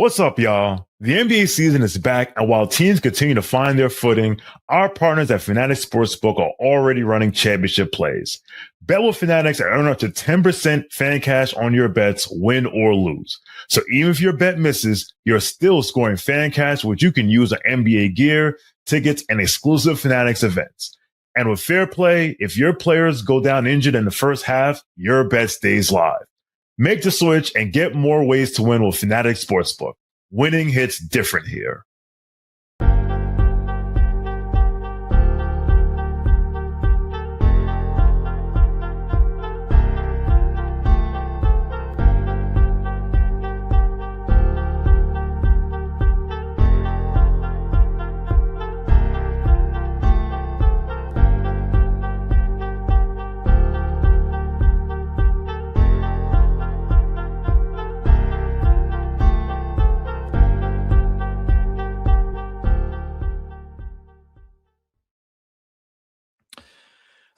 What's up, y'all? The NBA season is back, and while teams continue to find their footing, our partners at FANATICS Sportsbook are already running championship plays. Bet with Fanatics and earn up to 10% fan cash on your bets, win or lose. So even if your bet misses, you're still scoring fan cash, which you can use on NBA gear, tickets, and exclusive Fanatics events. And with fair play, if your players go down injured in the first half, your bet stays live. Make the switch and get more ways to win with FANATICS Sportsbook. Winning hits different here.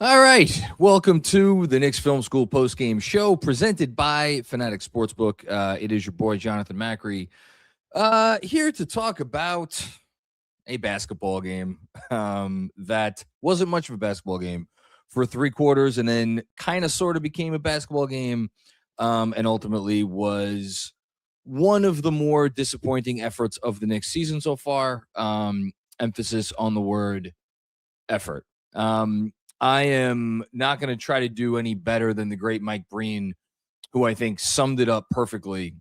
All right, welcome to the Knicks Film School Postgame Show presented by FANATICS Sportsbook. It is your boy, Jonathan Macri, here to talk about a basketball game that wasn't much of a basketball game for 3 quarters and then kind of sort of became a basketball game and ultimately was one of the more disappointing efforts of the Knicks season so far. Emphasis on the word effort. I am not going to try to do any better than the great Mike Breen, who I think summed it up perfectly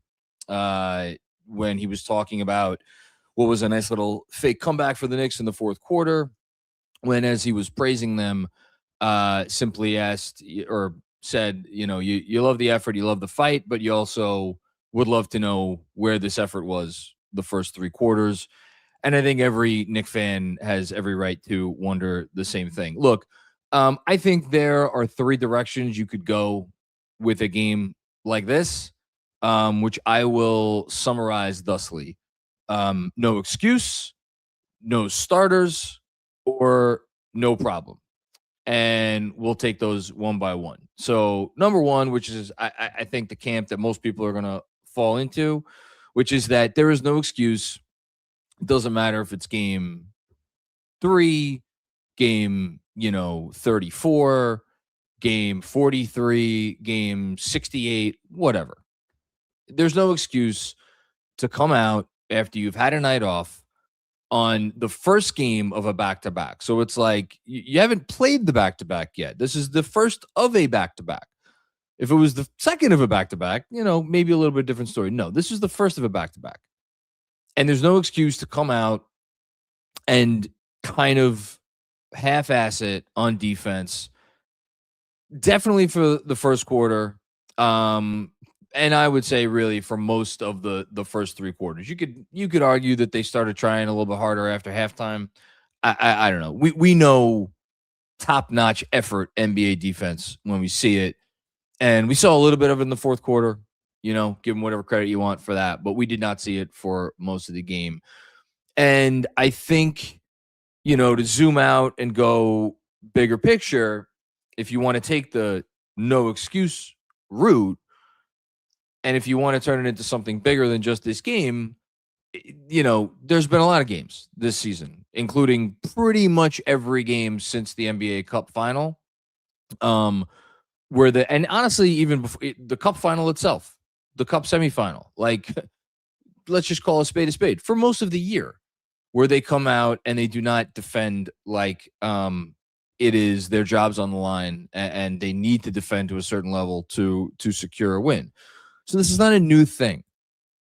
when he was talking about what was a nice little fake comeback for the Knicks in the fourth quarter, when, as he was praising them, simply asked or said, you know, you love the effort, you love the fight, but you also would love to know where this effort was the first 3 quarters. And I think every Knicks fan has every right to wonder the same thing. Look, I think there are 3 directions you could go with a game like this, which I will summarize thusly. No excuse, no starters, or no problem. And we'll take those one by one. So number one, which is I think the camp that most people are going to fall into, which is that there is no excuse. It doesn't matter if it's game 3, game 34, game 43, game 68, whatever. There's no excuse to come out after you've had a night off on the first game of a back-to-back. So it's like you haven't played the back-to-back yet. This is the first of a back-to-back. If it was the second of a back-to-back, maybe a little bit different story. No, this is the first of a back-to-back. And there's no excuse to come out and kind of half-ass it on defense, definitely for the first quarter, and I would say really for most of the first 3 quarters. You could argue that they started trying a little bit harder after halftime. I don't know. We know top-notch effort NBA defense when we see it, and we saw a little bit of it in the fourth quarter. Give them whatever credit you want for that, but we did not see it for most of the game. And I think, to zoom out and go bigger picture, if you want to take the no excuse route, and if you want to turn it into something bigger than just this game, there's been a lot of games this season, including pretty much every game since the NBA Cup final, and honestly, even before the Cup final itself, the Cup semifinal, like, let's just call a spade for most of the year, where they come out and they do not defend like it is their job's on the line and they need to defend to a certain level to secure a win. So this is not a new thing.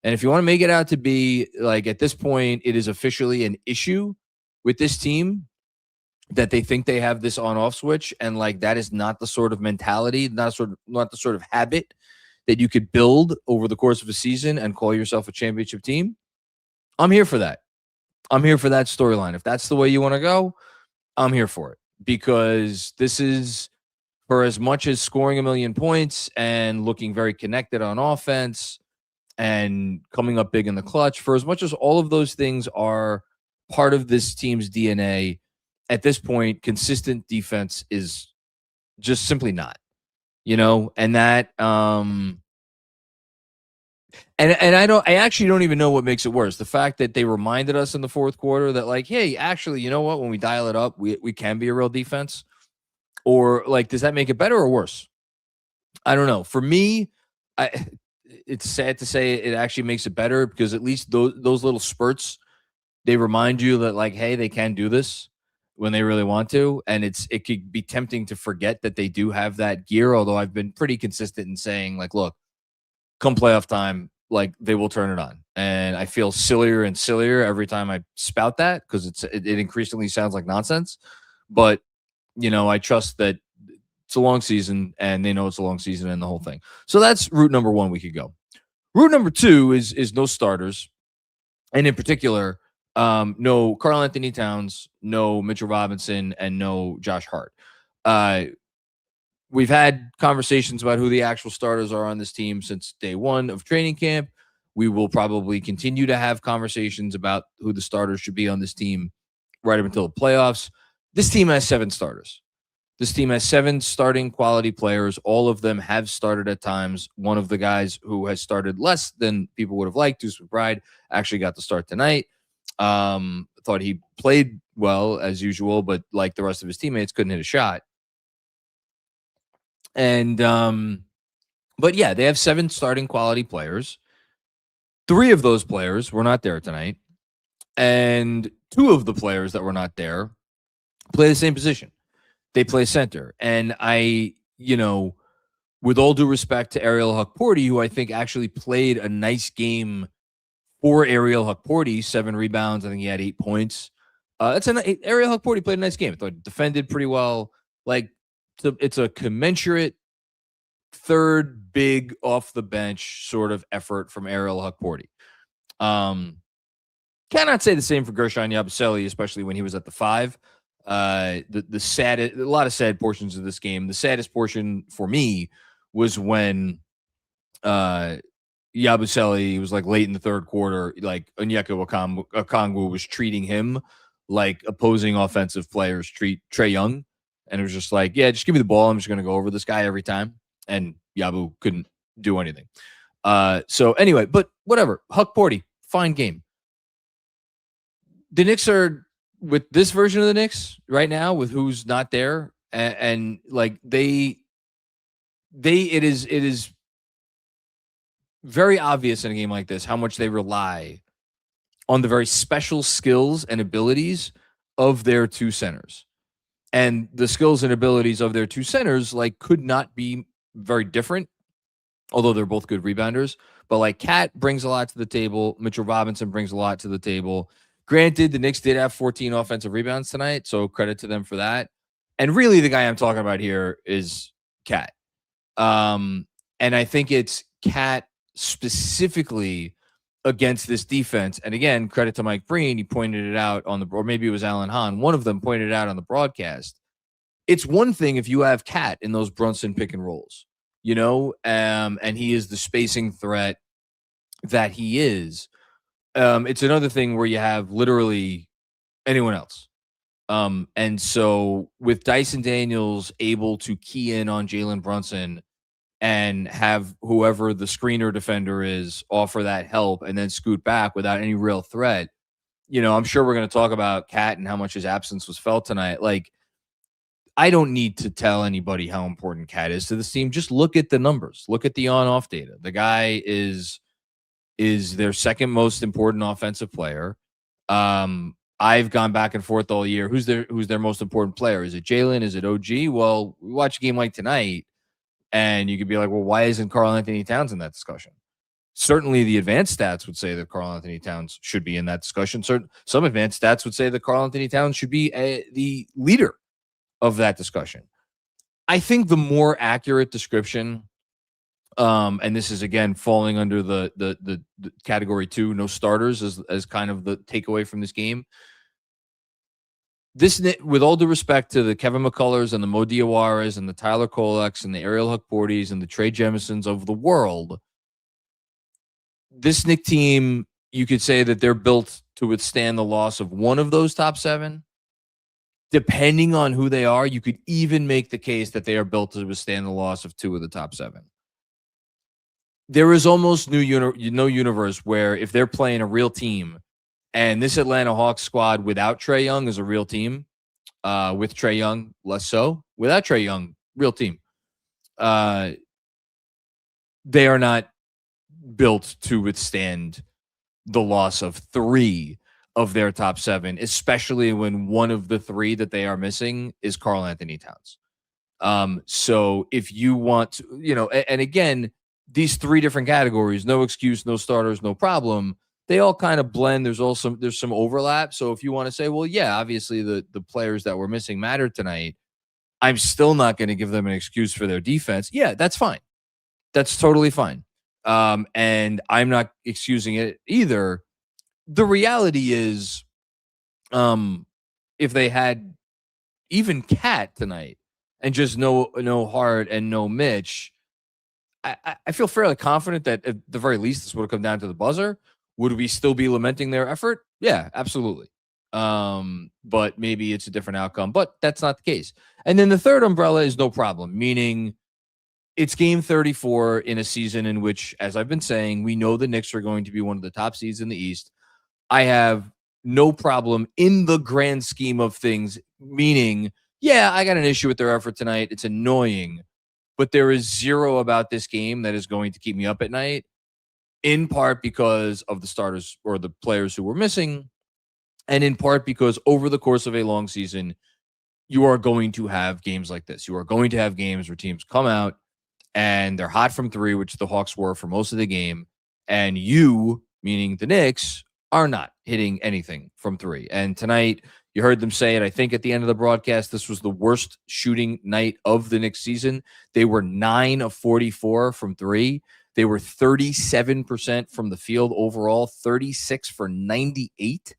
And if you want to make it out to be like, at this point, it is officially an issue with this team that they think they have this on-off switch, and like that is not the sort of mentality, not the sort of habit that you could build over the course of a season and call yourself a championship team. I'm here for that. I'm here for that storyline. If that's the way you want to go, I'm here for it, because this is, for as much as scoring a million points and looking very connected on offense and coming up big in the clutch, for as much as all of those things are part of this team's DNA, at this point, consistent defense is just simply not, and that And I actually don't even know what makes it worse. The fact that they reminded us in the fourth quarter that, like, hey, actually, you know what? When we dial it up, we can be a real defense. Or, like, does that make it better or worse? I don't know. For me, it's sad to say it actually makes it better, because at least those little spurts, they remind you that, like, hey, they can do this when they really want to. And it could be tempting to forget that they do have that gear. Although I've been pretty consistent in saying, like, look, come playoff time, like, they will turn it on. And I feel sillier and sillier every time I spout that, because it increasingly sounds like nonsense. But, I trust that it's a long season, and they know it's a long season and the whole thing. So that's route number one we could go. Route number two is no starters. And in particular, no Karl Anthony Towns, no Mitchell Robinson, and no Josh Hart. We've had conversations about who the actual starters are on this team since day one of training camp. We will probably continue to have conversations about who the starters should be on this team right up until the playoffs. This team has 7 starters. This team has 7 starting quality players. All of them have started at times. One of the guys who has started less than people would have liked, Deuce McBride, actually got the start tonight. Thought he played well as usual, but like the rest of his teammates, couldn't hit a shot. And but yeah, they have 7 starting quality players. 3 of those players were not there tonight, and 2 of the players that were not there play the same position. They play center. And with all due respect to Ariel Hukporti, who I think actually played a nice game for Ariel Hukporti, 7 rebounds. I think he had 8 points. Ariel Hukporti played a nice game. I thought defended pretty well. Like, it's a commensurate third big off the bench sort of effort from Ariel Hukporti. Cannot say the same for Gershon Yabusele, especially when he was at the 5. A lot of sad portions of this game. The saddest portion for me was when Yabusele was, like, late in the third quarter, like Onyeka Okongwu was treating him like opposing offensive players treat Trae Young. And it was just like, yeah, just give me the ball. I'm just going to go over this guy every time. And Yabu couldn't do anything. So anyway, but whatever. Hukporti, fine game. The Knicks are, with this version of the Knicks right now, with who's not there, and like it is very obvious in a game like this how much they rely on the very special skills and abilities of their 2 centers. And the skills and abilities of their 2 centers, like, could not be very different, although they're both good rebounders. But, like, Cat brings a lot to the table. Mitchell Robinson brings a lot to the table. Granted, the Knicks did have 14 offensive rebounds tonight, so credit to them for that. And really, the guy I'm talking about here is Cat. And I think it's Cat specifically against this defense. And again, credit to Mike Breen. He pointed it out or maybe it was Alan Hahn. One of them pointed it out on the broadcast. It's one thing if you have Cat in those Brunson pick and rolls, and he is the spacing threat that he is. It's another thing where you have literally anyone else. And so with Dyson Daniels able to key in on Jalen Brunson and have whoever the screener defender is offer that help and then scoot back without any real threat, I'm sure we're going to talk about Cat and how much his absence was felt tonight. Like, I don't need to tell anybody how important Cat is to this team. Just look at the numbers. Look at the on-off data. The guy is their second most important offensive player. I've gone back and forth all year. Who's their most important player? Is it Jalen? Is it OG? Well, we watch a game like tonight, and you could be like, well, why isn't Karl Anthony Towns in that discussion? Certainly the advanced stats would say that Karl Anthony Towns should be in that discussion. Some advanced stats would say that Karl Anthony Towns should be the leader of that discussion. I think the more accurate description, and this is again falling under the category 2, no starters, as kind of the takeaway from this game. This, with all due respect to the Kevin McCullers and the Mo Diawaras and the Tyler Koleks and the Ariel Hukportis and the Trey Jemisons of the world, this Knicks team, you could say that they're built to withstand the loss of one of those top 7. Depending on who they are, you could even make the case that they are built to withstand the loss of 2 of the top 7. there is almost no universe where if they're playing a real team, and this Atlanta Hawks squad without Trae Young is a real team, with Trae Young less so. Without Trae Young, real team. They are not built to withstand the loss of 3 of their top 7, especially when one of the 3 that they are missing is Karl Anthony Towns. So if you want to, and again, these 3 different categories, no excuse, no starters, no problem, they all kind of blend. There's some overlap. So if you want to say, well, yeah, obviously the players that were missing mattered tonight, I'm still not going to give them an excuse for their defense. Yeah, that's fine. That's totally fine. And I'm not excusing it either. The reality is, if they had even Cat tonight and just no Hart and no Mitch, I feel fairly confident that at the very least this would have come down to the buzzer. Would we still be lamenting their effort? Yeah, absolutely. But maybe it's a different outcome, but that's not the case. And then the third umbrella is no problem, meaning it's game 34 in a season in which, as I've been saying, we know the Knicks are going to be one of the top seeds in the East. I have no problem in the grand scheme of things, meaning, yeah, I got an issue with their effort tonight. It's annoying, but there is zero about this game that is going to keep me up at night, in part because of the starters or the players who were missing, and in part because over the course of a long season, you are going to have games like this. You are going to have games where teams come out and they're hot from 3, which the Hawks were for most of the game, and you, meaning the Knicks, are not hitting anything from 3. And tonight, you heard them say it, I think, at the end of the broadcast, this was the worst shooting night of the Knicks season. They were 9 of 44 from 3. They were 37% from the field overall, 36 for 98.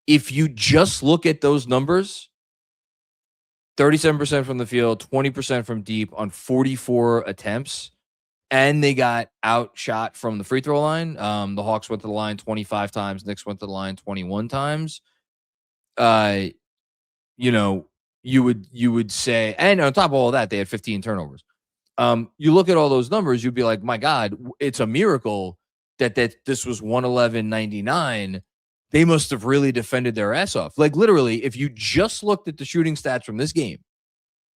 If you just look at those numbers, 37% from the field, 20% from deep on 44 attempts, and they got outshot from the free throw line. The Hawks went to the line 25 times, Knicks went to the line 21 times. You would say, and on top of all that, they had 15 turnovers. You look at all those numbers, you'd be like, my God, it's a miracle that this was 111-99. They must have really defended their ass off. Like, literally, if you just looked at the shooting stats from this game,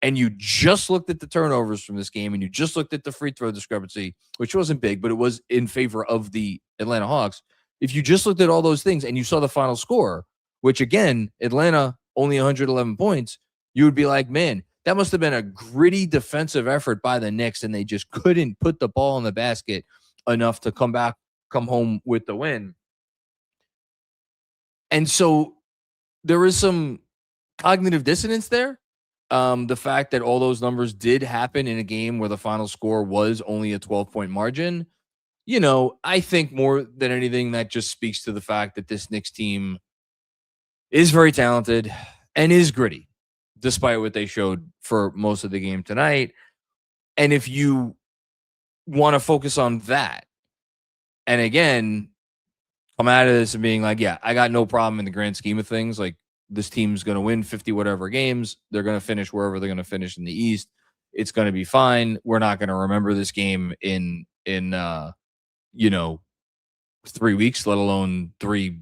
and you just looked at the turnovers from this game, and you just looked at the free throw discrepancy, which wasn't big, but it was in favor of the Atlanta Hawks. If you just looked at all those things and you saw the final score, which, again, Atlanta only 111 points, you would be like, man, that must have been a gritty defensive effort by the Knicks, and they just couldn't put the ball in the basket enough to come home with the win. And so there is some cognitive dissonance there. The fact that all those numbers did happen in a game where the final score was only a 12-point margin, I think more than anything that just speaks to the fact that this Knicks team is very talented and is gritty, despite what they showed for most of the game tonight. And if you want to focus on that, and again, come out of this and being like, yeah, I got no problem in the grand scheme of things. Like, this team's going to win 50 whatever games. They're going to finish wherever they're going to finish in the East. It's going to be fine. We're not going to remember this game in 3 weeks, let alone three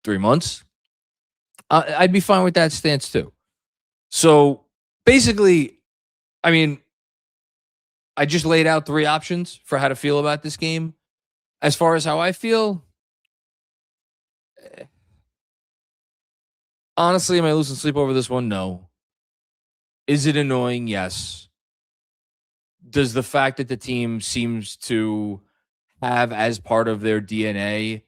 months. I'd be fine with that stance too. So basically, I mean, I just laid out 3 options for how to feel about this game. As far as how I feel, honestly, am I losing sleep over this one? No. Is it annoying? Yes. Does the fact that the team seems to have as part of their DNA,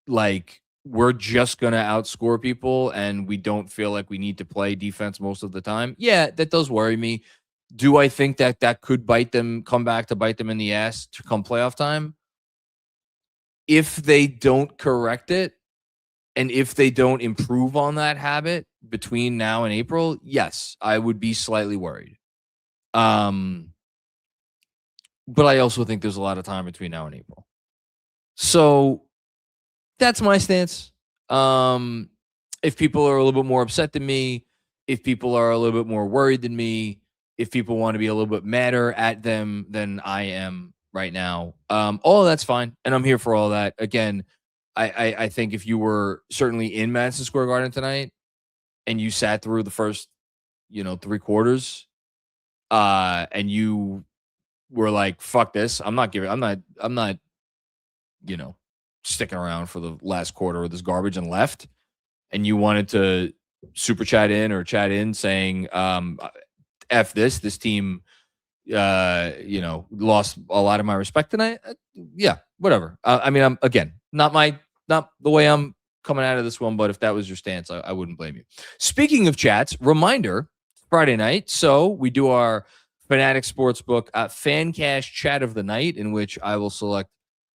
like, we're just going to outscore people and we don't feel like we need to play defense most of the time? Yeah, that does worry me. Do I think that could come back to bite them in the ass to come playoff time? If they don't correct it, and if they don't improve on that habit between now and April, yes, I would be slightly worried. But I also think there's a lot of time between now and April. So that's my stance. If people are a little bit more upset than me, if people are a little bit more worried than me, if people want to be a little bit madder at them than I am right now, all of that's fine, and I'm here for all that. Again, I think if you were certainly in Madison Square Garden tonight and you sat through the first, 3 quarters, and you were like, "Fuck this! I'm not, sticking around for the last quarter of this garbage," and left, and you wanted to super chat in or chat in saying, "F this team, lost a lot of my respect tonight." Yeah, whatever. I mean, I'm again not the way I'm coming out of this one, but if that was your stance, I wouldn't blame you. Speaking of chats, reminder: Friday night, so we do our Fanatics Sportsbook FanCash chat of the night, in which I will select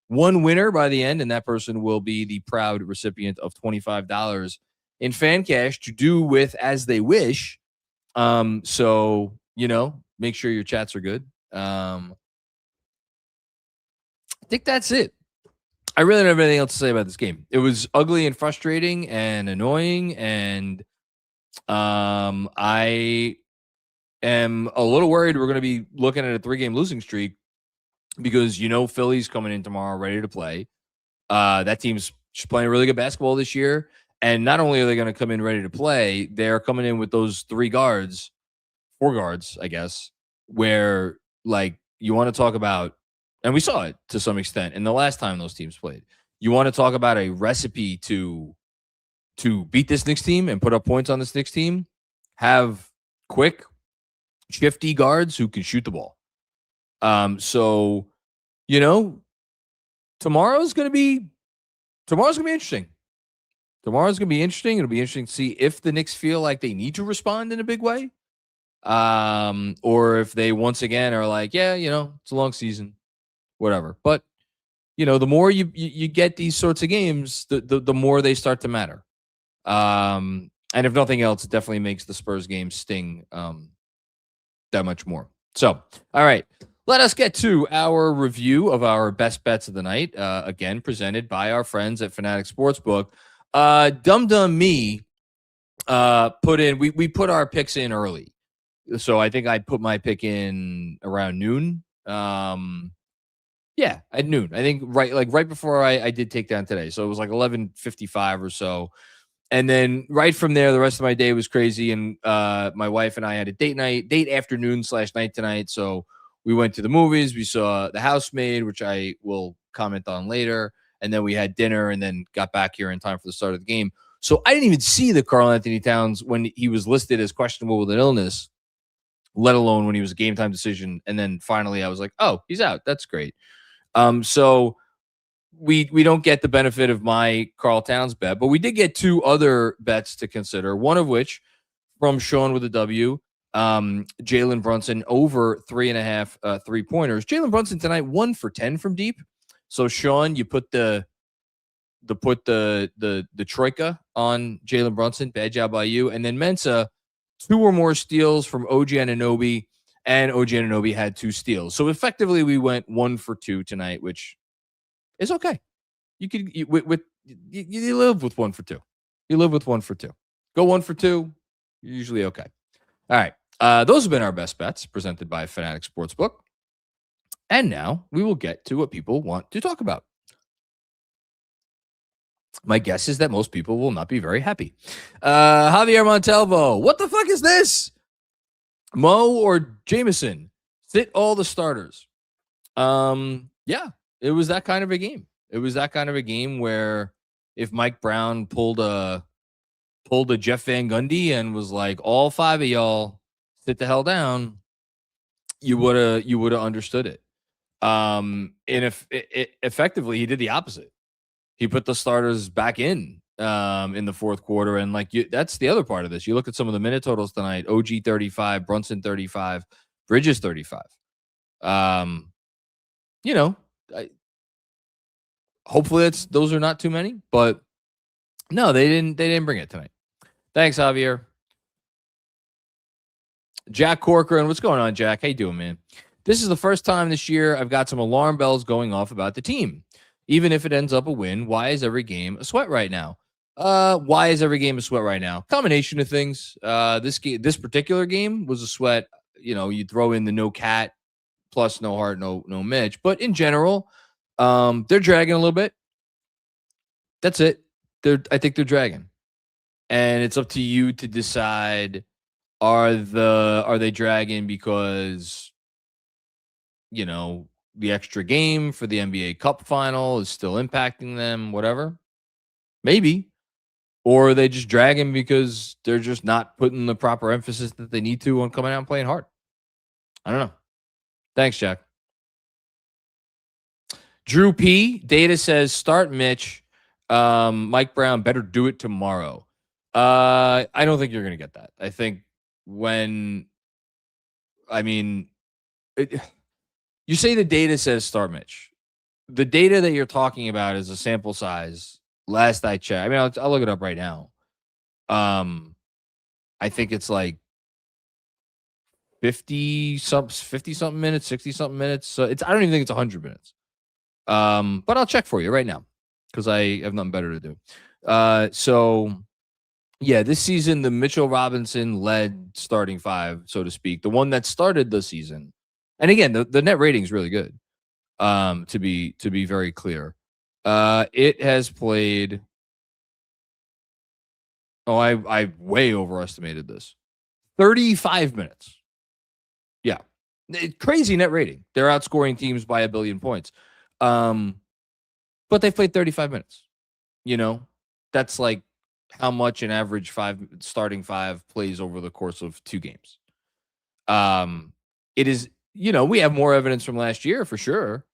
one winner by the end, and that person will be the proud recipient of $25 in FanCash to do with as they wish. So make sure your chats are good. I think that's it. I really don't have anything else to say about this game. It was ugly and frustrating and annoying, and I am a little worried we're going to be looking at a 3-game losing streak because Philly's coming in tomorrow ready to play. That team's just playing really good basketball this year, and not only are they going to come in ready to play, they're coming in with those 4 guards, I guess, where you want to talk about, and we saw it to some extent in the last time those teams played. You want to talk about a recipe to beat this Knicks team and put up points on this Knicks team, have quick, shifty guards who can shoot the ball. So, tomorrow's going to be interesting. Tomorrow's going to be interesting. It'll be interesting to see if the Knicks feel like they need to respond in a big way. Or if they once again are like, yeah, it's a long season, whatever. But, the more you get these sorts of games, the more they start to matter. And if nothing else, it definitely makes the Spurs game sting that much more. So, all right, let us get to our review of our best bets of the night. Again, presented by our friends at Fanatics Sportsbook. Dum me put in, we put our picks in early. So I think I put my pick in around noon. Yeah, at noon. I think right before I did take down today. So it was like 11:55 or so. And then right from there, the rest of my day was crazy. And my wife and I had a date afternoon/night tonight. So we went to the movies. We saw The Housemaid, which I will comment on later. And then we had dinner and then got back here in time for the start of the game. So I didn't even see the Karl Anthony Towns when he was listed as questionable with an illness, let alone when he was a game time decision. And then finally I was like, oh, he's out. That's great. So we don't get the benefit of my Karl Towns bet, but we did get 2 other bets to consider. One of which from Sean with a W, Jalen Brunson over 3.5 3-pointers. Jalen Brunson tonight 1 for 10 from deep. So Sean, you put the troika on Jalen Brunson. Bad job by you. And then Mensa, 2 or more steals from OG Anunoby, and OG Anunoby had 2 steals. So effectively, we went 1 for 2 tonight, which is okay. You live with 1 for 2. You live with 1 for 2. Go 1 for 2. You're usually okay. All right. Those have been our best bets presented by Fanatics Sportsbook. And now we will get to what people want to talk about. My guess is that most people will not be very happy. Javier Montalvo, what the fuck is this? Mo or Jameson? Sit all the starters. Yeah, it was that kind of a game. It was that kind of a game where if Mike Brown pulled a Jeff Van Gundy and was like, all 5 of y'all sit the hell down, you would have understood it. And if effectively he did the opposite. He put the starters back in the fourth quarter. And that's the other part of this. You look at some of the minute totals tonight, OG 35, Brunson 35, Bridges 35. Hopefully those are not too many, but no, they didn't bring it tonight. Thanks, Javier. Jack Corcoran, what's going on, Jack? How you doing, man? This is the first time this year I've got some alarm bells going off about the team. Even if it ends up a win, why is every game a sweat right now? Why is every game a sweat right now? Combination of things. This particular game was a sweat, you throw in the no Cat plus no Hart, no Mitch. But in general, they're dragging a little bit. That's it. I think they're dragging. And it's up to you to decide, are they dragging because, the extra game for the NBA Cup final is still impacting them, whatever? Maybe. Or are they just dragging because they're just not putting the proper emphasis that they need to on coming out and playing hard? I don't know. Thanks, Jack. Drew P. Data says start Mitch. Mike Brown better do it tomorrow. I don't think you're going to get that. I think you say the data says start Mitch. The data that you're talking about is a sample size. Last I checked, I'll look it up right now. I think it's like 50 something minutes, 60 something minutes. So I don't even think it's 100 minutes. But I'll check for you right now because I have nothing better to do. So yeah, this season the Mitchell Robinson led starting five, so to speak, the one that started the season. And again, the net rating is really good. To be very clear, it has played. Oh, I way overestimated this. 35 minutes. Yeah, crazy net rating. They're outscoring teams by 1 billion points. But they played 35 minutes. That's like how much an average starting five plays over the course of 2 games. It is. We have more evidence from last year for sure.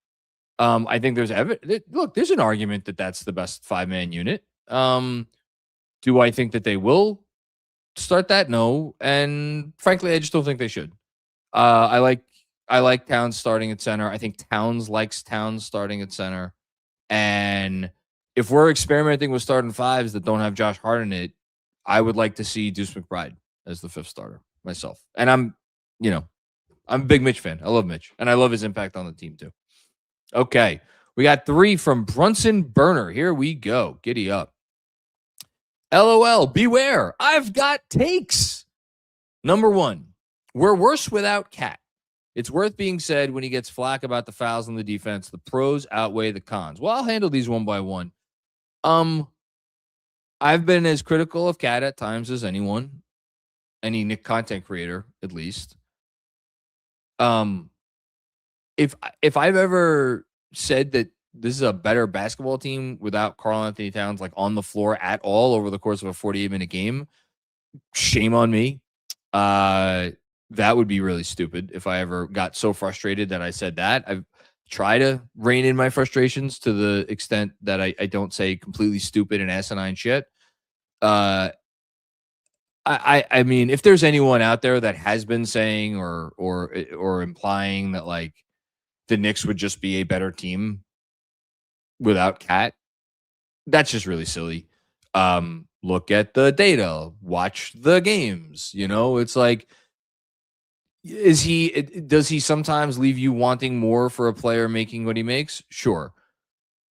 I think there's evidence. Look, there's an argument that that's the best 5-man unit. Do I think that they will start that? No. And frankly, I just don't think they should. I like Towns starting at center. I think Towns likes Towns starting at center. And if we're experimenting with starting fives that don't have Josh Hart in it, I would like to see Deuce McBride as the 5th starter myself. And I'm a big Mitch fan. I love Mitch. And I love his impact on the team too. Okay. We got 3 from Brunson Burner. Here we go. Giddy up. LOL. Beware. I've got takes. Number 1. We're worse without Cat. It's worth being said when he gets flack about the fouls on the defense, the pros outweigh the cons. Well, I'll handle these one by one. I've been as critical of Cat at times as anyone, any Knick content creator, at least. If I've ever said that this is a better basketball team without Karl-Anthony Towns like on the floor at all over the course of a 48-minute game, shame on me. That would be really stupid if I ever got so frustrated that I said that. I've tried to rein in my frustrations to the extent that I don't say completely stupid and asinine shit. I mean, if there's anyone out there that has been saying or implying that like the Knicks would just be a better team without Cat, that's just really silly. Look at the data, watch the games. It's like, does he sometimes leave you wanting more for a player making what he makes? Sure.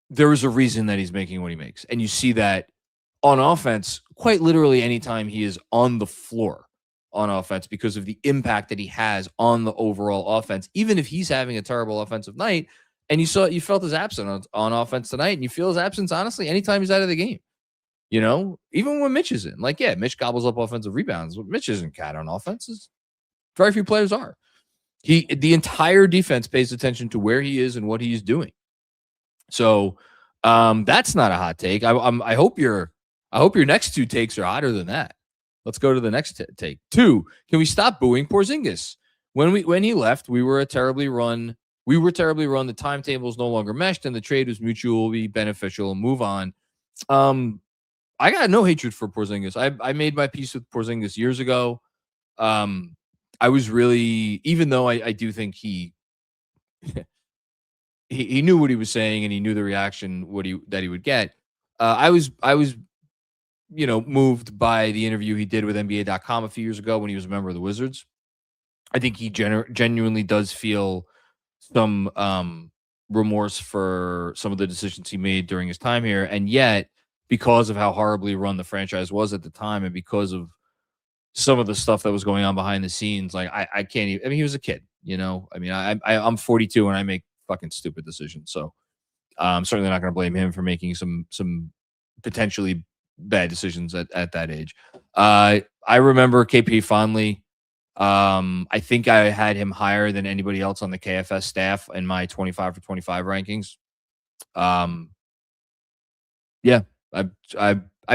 There is a reason that he's making what he makes. And you see that on offense, quite literally anytime he is on the floor on offense because of the impact that he has on the overall offense, even if he's having a terrible offensive night. And you felt his absence on offense tonight, and you feel his absence, honestly, anytime he's out of the game. Even when Mitch is in. Like, yeah, Mitch gobbles up offensive rebounds. Mitch isn't Cat on offense. Very few players are. The entire defense pays attention to where he is and what he's doing. So that's not a hot take. I hope your next 2 takes are hotter than that. Let's go to the next take. 2, can we stop booing Porzingis? When he left, we were terribly run. The timetable is no longer meshed, and the trade was mutually beneficial. Move on. I got no hatred for Porzingis. I made my peace with Porzingis years ago. I was really, even though I do think he knew what he was saying and he knew the reaction that he would get. I was moved by the interview he did with NBA.com a few years ago when he was a member of the Wizards. I think he genuinely does feel some remorse for some of the decisions he made during his time here, and yet because of how horribly run the franchise was at the time, and because of some of the stuff that was going on behind the scenes. Like I can't even. I mean, he was a kid, you know. I mean, I'm 42 and I make fucking stupid decisions. So I'm certainly not going to blame him for making some potentially bad decisions at that age. I remember KP fondly. I think I had him higher than anybody else on the KFS staff in my 25 for 25 rankings. Yeah, I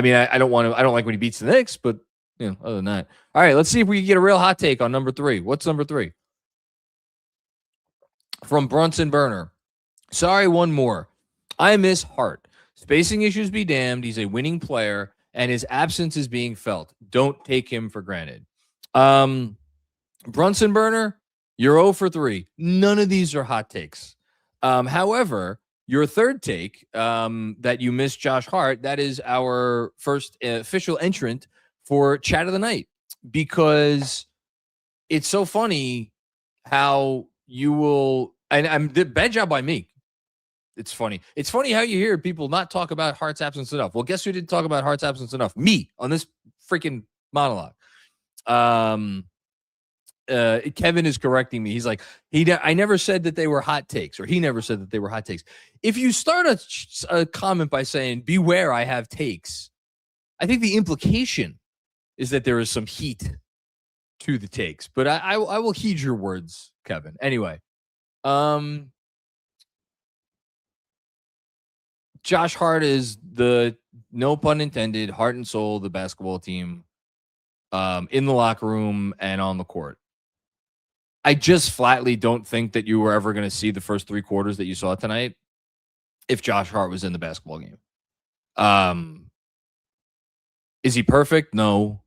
mean, I don't like when he beats the Knicks, but you know, other than that. All right, let's see if we can get a real hot take on number 3. What's number 3? From Brunson Burner. Sorry, one more. I miss Hart. Spacing issues be damned. He's a winning player, and his absence is being felt. Don't take him for granted. Brunson Burner, you're 0 for 3. None of these are hot takes. However, your third take, that you miss Josh Hart, that is our first official entrant for Chat of the Night, because it's so funny how you will, and bad job by me. It's funny. It's funny how you hear people not talk about Hart's absence enough. Well, guess who didn't talk about Hart's absence enough? Me, on this freaking monologue. Kevin is correcting me. He's like, I never said that they were hot takes, or he never said that they were hot takes. If you start a comment by saying, beware, I have takes, I think the implication is that there is some heat to the takes, but I will heed your words, Kevin. Anyway, Josh Hart is the, no pun intended, heart and soul of the basketball team, in the locker room and on the court. I just flatly don't think that you were ever going to see the first 3 quarters that you saw tonight if Josh Hart was in the basketball game. Is he perfect? No.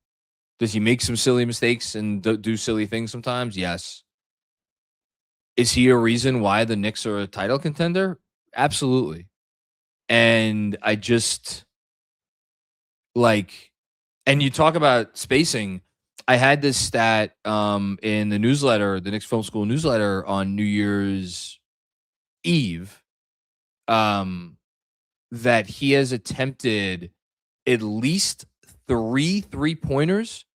Does he make some silly mistakes and do silly things sometimes? Yes. Is he a reason why the Knicks are a title contender? Absolutely. And I just, like, and you talk about spacing. I had this stat in the newsletter, the Knicks Film School newsletter on New Year's Eve, that he has attempted at least 3 3-pointers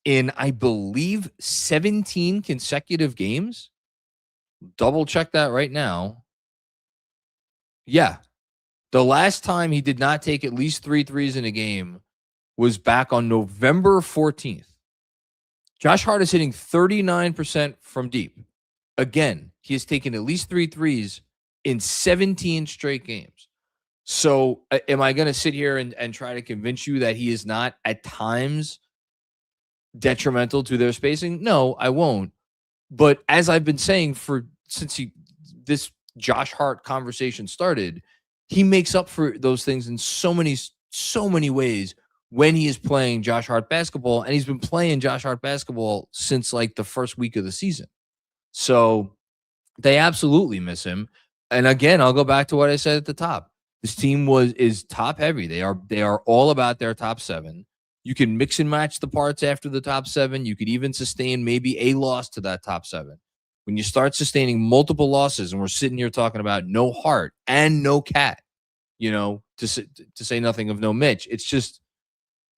in, I believe, 17 consecutive games. Double check that right now. Yeah. The last time he did not take at least 3 threes in a game was back on November 14th. Josh Hart is hitting 39% from deep. Again, he has taken at least 3 threes in 17 straight games. So am I going to sit here and try to convince you that he is not at times detrimental to their spacing? No, I won't. But as I've been saying since this Josh Hart conversation started, he makes up for those things in so many ways when he is playing Josh Hart basketball, and he's been playing Josh Hart basketball since like the first week of the season. So they absolutely miss him. And again, I'll go back to what I said at the top. This team is top heavy. They are all about their top 7. You can mix and match the parts after the top 7. You could even sustain maybe a loss to that top 7. When you start sustaining multiple losses, and we're sitting here talking about no Hart and no Cat, to say nothing of no Mitch, it's just,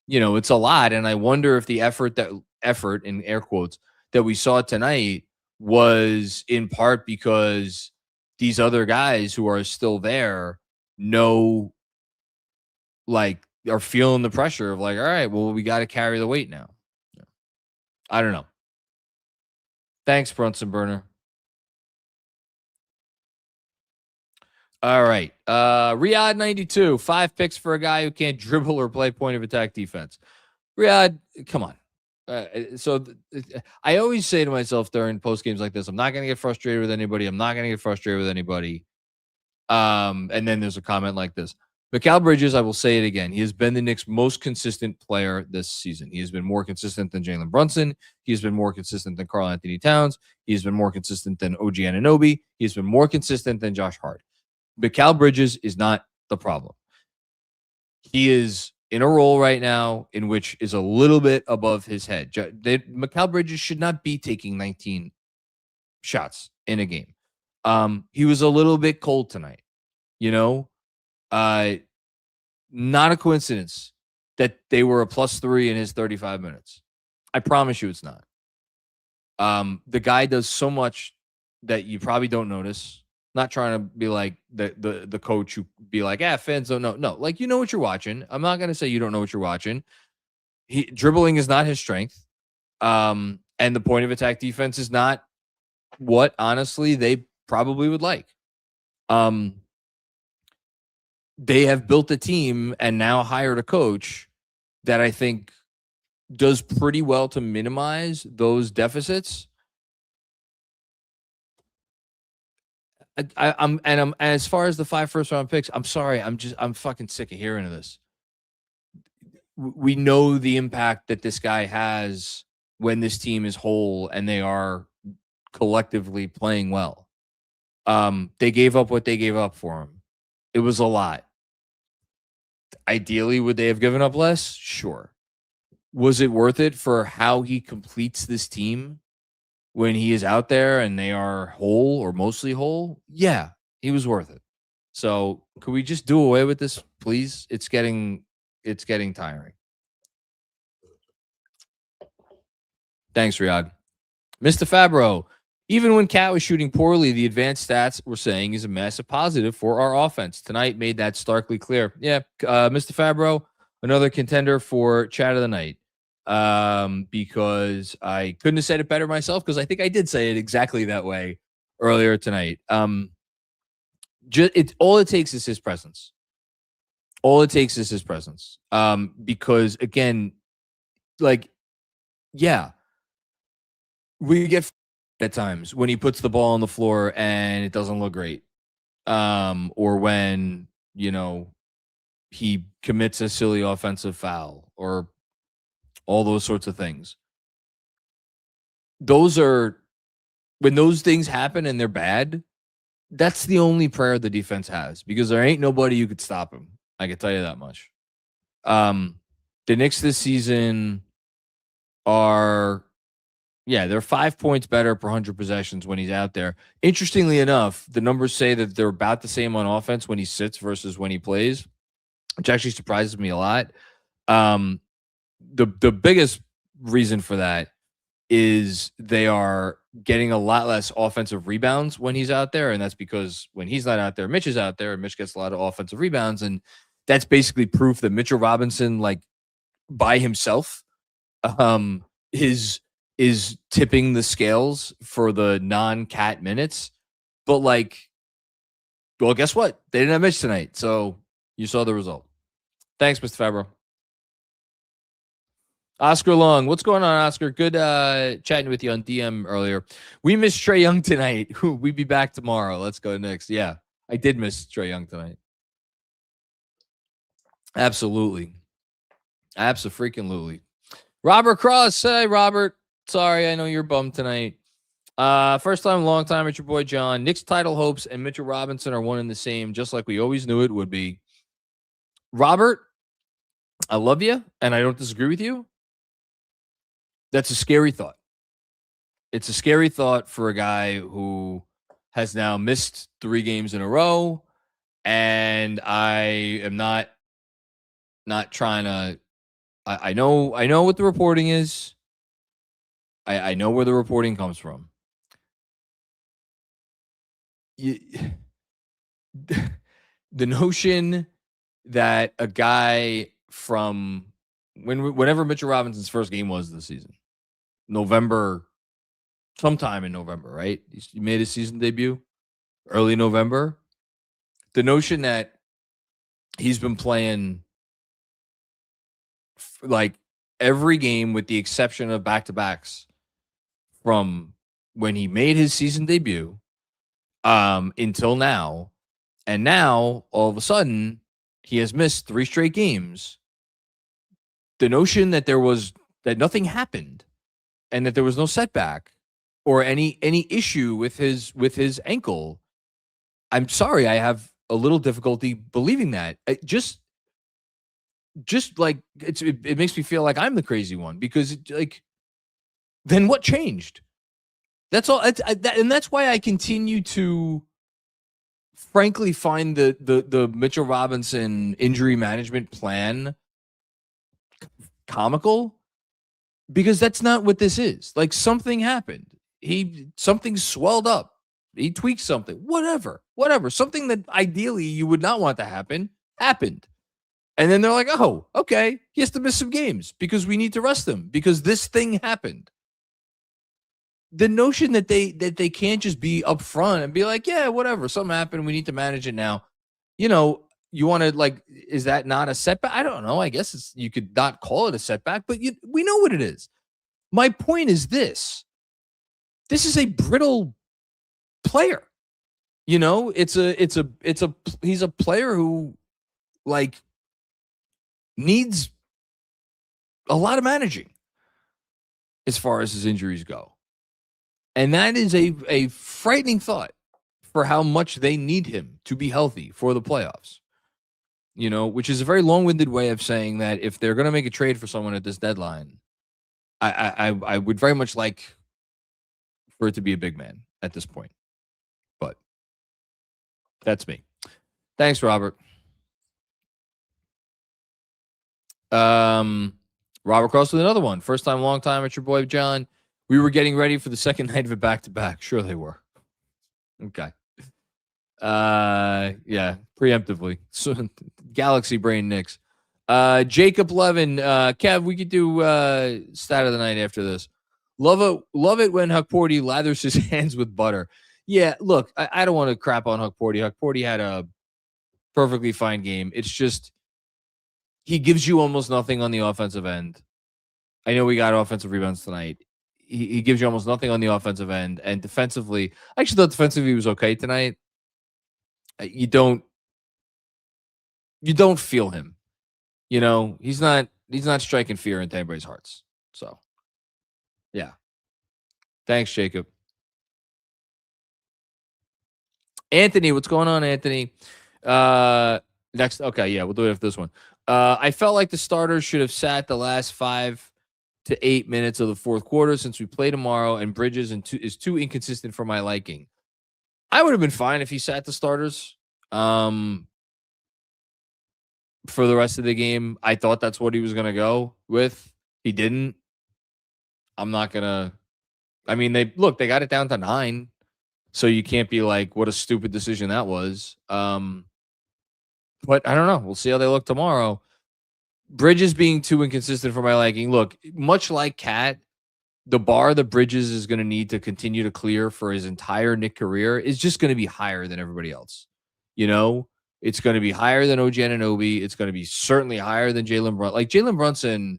it's a lot. And I wonder if the effort in air quotes that we saw tonight was in part because these other guys who are still there are feeling the pressure of like, all right, well, we got to carry the weight now. I don't know. Thanks, Brunson Burner. All right. Riyadh 92, 5 picks for a guy who can't dribble or play point of attack defense. Riyadh, come on. I always say to myself during post games like this, I'm not going to get frustrated with anybody. And then there's a comment like this. Mikal Bridges, I will say it again. He has been the Knicks' most consistent player this season. He has been more consistent than Jalen Brunson. He has been more consistent than Karl Anthony Towns. He has been more consistent than OG Anunoby. He has been more consistent than Josh Hart. Mikal Bridges is not the problem. He is in a role right now in which is a little bit above his head. Mikal Bridges should not be taking 19 shots in a game. He was a little bit cold tonight, not a coincidence that they were a +3 in his 35 minutes. I promise you it's not. The guy does so much that you probably don't notice. Not trying to be like the coach who be like, fans don't know. No, like, you know what you're watching. I'm not going to say you don't know what you're watching. Dribbling is not his strength. And the point of attack defense is not what, honestly, they probably would like. They have built a team and now hired a coach that I think does pretty well to minimize those deficits. I'm as far as the 5 first-round picks, I'm sorry, I'm fucking sick of hearing of this. We know the impact that this guy has when this team is whole and they are collectively playing well. They gave up what they gave up for him. It was a lot. Ideally, would they have given up less? Sure. Was it worth it for how he completes this team when he is out there and they are whole or mostly whole? Yeah, he was worth it. So could we just do away with this, please? It's getting tiring. Thanks, Riyadh. Mr. Fabro, even when Cat was shooting poorly, the advanced stats were saying he's a massive positive for our offense. Tonight made that starkly clear. Yeah, Mr. Fabro, another contender for chat of the night. Because I couldn't have said it better myself, because I think I did say it exactly that way earlier tonight. All it takes is his presence. All it takes is his presence. Because again, like, yeah, we get at times when he puts the ball on the floor and it doesn't look great. Or when, he commits a silly offensive foul or all those sorts of things. When those things happen and they're bad, that's the only prayer the defense has, because there ain't nobody who could stop him. I can tell you that much. The Knicks this season they're 5 points better per 100 possessions when he's out there. Interestingly enough, the numbers say that they're about the same on offense when he sits versus when he plays, which actually surprises me a lot. The biggest reason for that is they are getting a lot less offensive rebounds when he's out there, and that's because when he's not out there, Mitch is out there, and Mitch gets a lot of offensive rebounds, and that's basically proof that Mitchell Robinson, like, by himself, is tipping the scales for the non-Cat minutes. But, like, well, guess what? They didn't have Mitch tonight, so you saw the result. Thanks, Mr. Fabro. Oscar Long, what's going on, Oscar? Good chatting with you on DM earlier. We missed Trae Young tonight. We'll be back tomorrow. Let's go next. Yeah, I did miss Trae Young tonight. Absolutely. Abso-freaking-lutely. Robert Cross, hey, Robert. Sorry, I know you're bummed tonight. First time, long time, it's your boy John. Knicks title hopes and Mitchell Robinson are one and the same, just like we always knew it would be. Robert, I love you, and I don't disagree with you. That's a scary thought. It's a scary thought for a guy who has now missed 3 games in a row, and I am not trying to. I know what the reporting is. I know where the reporting comes from. The notion that a guy from whenever Mitchell Robinson's first game was this season, sometime in November, right? He made his season debut early November. The notion that he's been playing like every game with the exception of back-to-backs from when he made his season debut until now, and now all of a sudden he has missed 3 straight games. The notion that that nothing happened and that there was no setback or any issue with his ankle, I'm sorry, I have a little difficulty believing that. Just like it makes me feel like I'm the crazy one, because then what changed? That's all. And that's why I continue to frankly find the Mitchell Robinson injury management plan comical, because that's not what this is. Like, something happened. Something swelled up. He tweaked something. Whatever. Something that ideally you would not want to happen happened. And then they're like, oh, okay, he has to miss some games because we need to rest him because this thing happened. The notion that they can't just be upfront and be like, yeah, whatever, something happened, we need to manage it now. You want to, like, is that not a setback? I don't know. I guess you could not call it a setback, but we know what it is. My point is this is a brittle player. He's a player who, like, needs a lot of managing as far as his injuries go. And that is a frightening thought for how much they need him to be healthy for the playoffs. Which is a very long-winded way of saying that if they're going to make a trade for someone at this deadline, I would very much like for it to be a big man at this point. But that's me. Thanks, Robert. Robert Cross with another one. First time, long time. It's your boy, John. We were getting ready for the second night of it back-to-back. Sure they were. Okay. Yeah, preemptively. So, Galaxy Brain Knicks. Jacob Levin. Kev, we could do stat of the night after this. Love it when Huckporty lathers his hands with butter. Yeah, look, I don't want to crap on Huckporty. Huckporty had a perfectly fine game. It's just he gives you almost nothing on the offensive end. I know we got offensive rebounds tonight. He gives you almost nothing on the offensive end. And defensively, I actually thought defensively he was okay tonight. You don't feel him. He's not striking fear into anybody's hearts. So, yeah. Thanks, Jacob. Anthony, what's going on, Anthony? Next, okay, yeah, we'll do it after this one. I felt like the starters should have sat the last 5 to 8 minutes of the fourth quarter since we play tomorrow, and Bridges is too inconsistent for my liking. I would have been fine if he sat the starters for the rest of the game. I thought that's what he was going to go with. He didn't. I'm not going to. I mean, they got it down to 9. So you can't be like, what a stupid decision that was. But I don't know. We'll see how they look tomorrow. Bridges being too inconsistent for my liking. Look, much like Cat, the bar that Bridges is going to need to continue to clear for his entire Knick career is just going to be higher than everybody else. It's going to be higher than OG Anunoby. It's going to be certainly higher than Jalen Brunson. Like Jalen Brunson,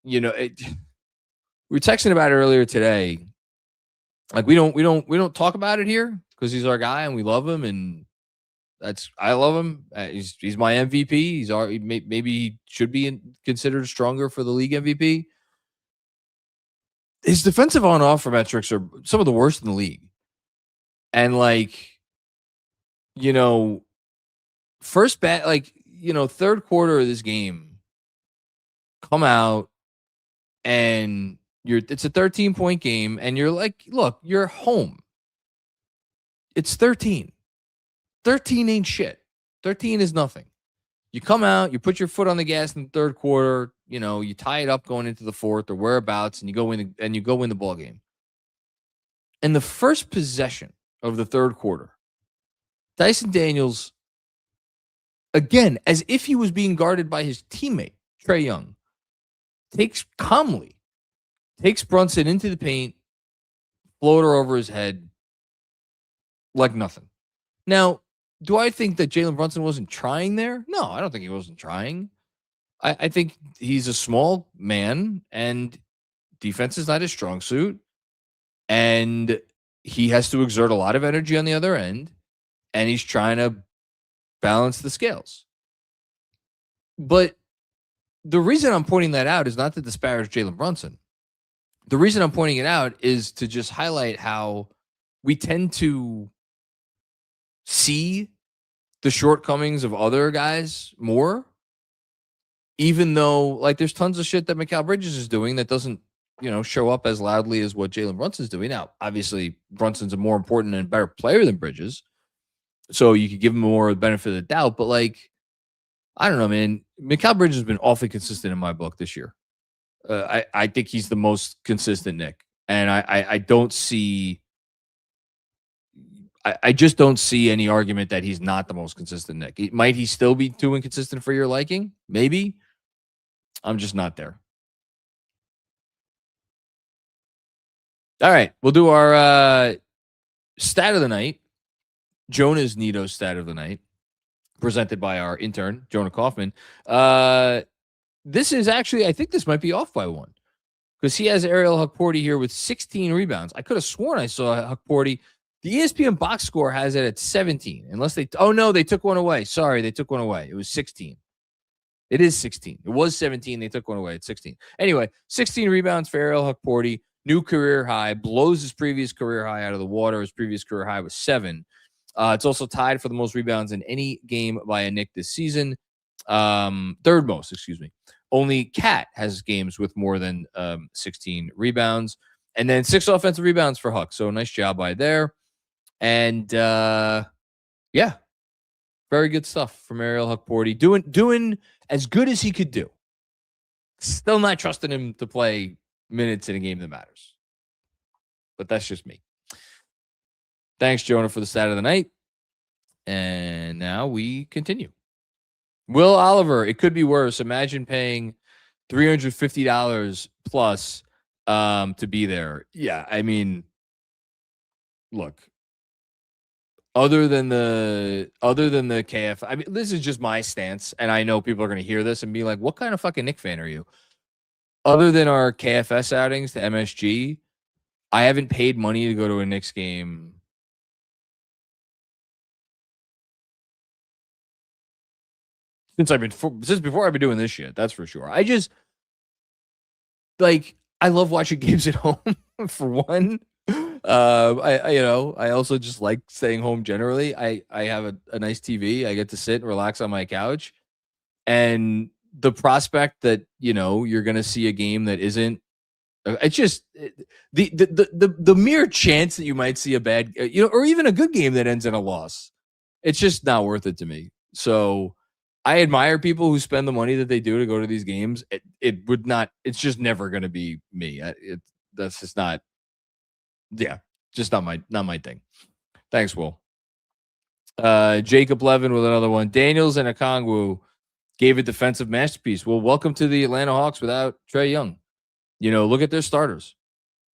we were texting about it earlier today. Like we don't talk about it here because he's our guy and we love him, and I love him. He's my MVP. Maybe he should be considered stronger for the league MVP. His defensive on-offer metrics are some of the worst in the league, and third quarter of this game, come out and it's a 13-point game, and you're like, look, you're home. It's 13. 13 ain't shit. 13 is nothing. You come out, you put your foot on the gas in the third quarter, you tie it up going into the fourth or whereabouts, and you go in the ball game. And the first possession of the third quarter, Dyson Daniels, again, as if he was being guarded by his teammate, Trae Young, takes Brunson into the paint, floater over his head like nothing. Now, do I think that Jalen Brunson wasn't trying there? No, I don't think he wasn't trying. I think he's a small man, and defense is not his strong suit, and he has to exert a lot of energy on the other end, and he's trying to balance the scales. But the reason I'm pointing that out is not to disparage Jalen Brunson. The reason I'm pointing it out is to just highlight how we tend to see the shortcomings of other guys more, even though there's tons of shit that Mikal Bridges is doing that doesn't, show up as loudly as what Jalen Brunson's doing. Now, obviously, Brunson's a more important and better player than Bridges, so you could give him more benefit of the doubt. But I don't know, man. Mikal Bridges has been awfully consistent in my book this year. I think he's the most consistent Knick, and I don't see. I just don't see any argument that he's not the most consistent Knick. Might he still be too inconsistent for your liking? Maybe. I'm just not there. All right, we'll do our stat of the night. Jonah's Nito stat of the night, presented by our intern, Jonah Kaufman. This is actually, I think this might be off by one, because he has Ariel Hukporti here with 16 rebounds. I could have sworn I saw Hukporti. The ESPN box score has it at 17, unless they, oh no, they took one away. Sorry, they took one away. It was 16. It is 16. It was 17. They took one away at 16. Anyway, 16 rebounds for Ariel Hukporti. New career high. Blows his previous career high out of the water. His previous career high was 7. It's also tied for the most rebounds in any game by a Knick this season. Third most, excuse me. Only Cat has games with more than 16 rebounds. And then 6 offensive rebounds for Huck. So nice job by there. And yeah, very good stuff from Ariel Hukporti. Doing as good as he could do. Still not trusting him to play minutes in a game that matters. But that's just me. Thanks, Jonah, for the stat of the night. And now we continue. Will Oliver, it could be worse. Imagine paying $350 plus to be there. Yeah, I mean, look. Other than the KF, I mean, this is just my stance, and I know people are going to hear this and be like, "What kind of fucking Knick fan are you?" Other than our KFS outings to MSG, I haven't paid money to go to a Knicks game since before I've been doing this shit. That's for sure. I just I love watching games at home for one. I also just like staying home generally. I have a nice TV. I get to sit and relax on my couch, and the prospect that you're going to see a game that isn't, it's just the mere chance that you might see a bad, or even a good game that ends in a loss. It's just not worth it to me. So I admire people who spend the money that they do to go to these games. It would not. It's just never going to be me. That's just not. Yeah, just not my thing. Thanks, Will. Jacob Levin with another one. Daniels and Okongwu gave a defensive masterpiece. Well, welcome to the Atlanta Hawks without Trae Young. Look at their starters.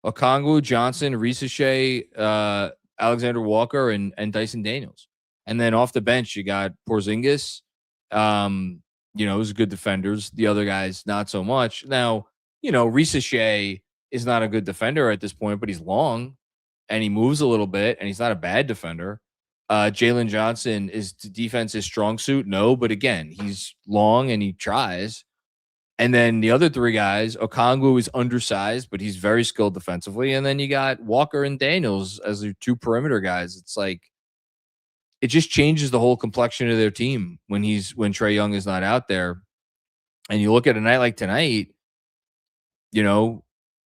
Okongwu, Johnson, Risache, Alexander Walker, and Dyson Daniels. And then off the bench, you got Porzingis. Who's good defenders. The other guys, not so much. Now, Risache is not a good defender at this point, but he's long and he moves a little bit and he's not a bad defender. Jalen Johnson, is defense his strong suit? No, but again, he's long and he tries. And then the other 3 guys, Okongwu is undersized, but he's very skilled defensively. And then you got Walker and Daniels as your 2 perimeter guys. It's like, it just changes the whole complexion of their team when Trae Young is not out there. And you look at a night like tonight,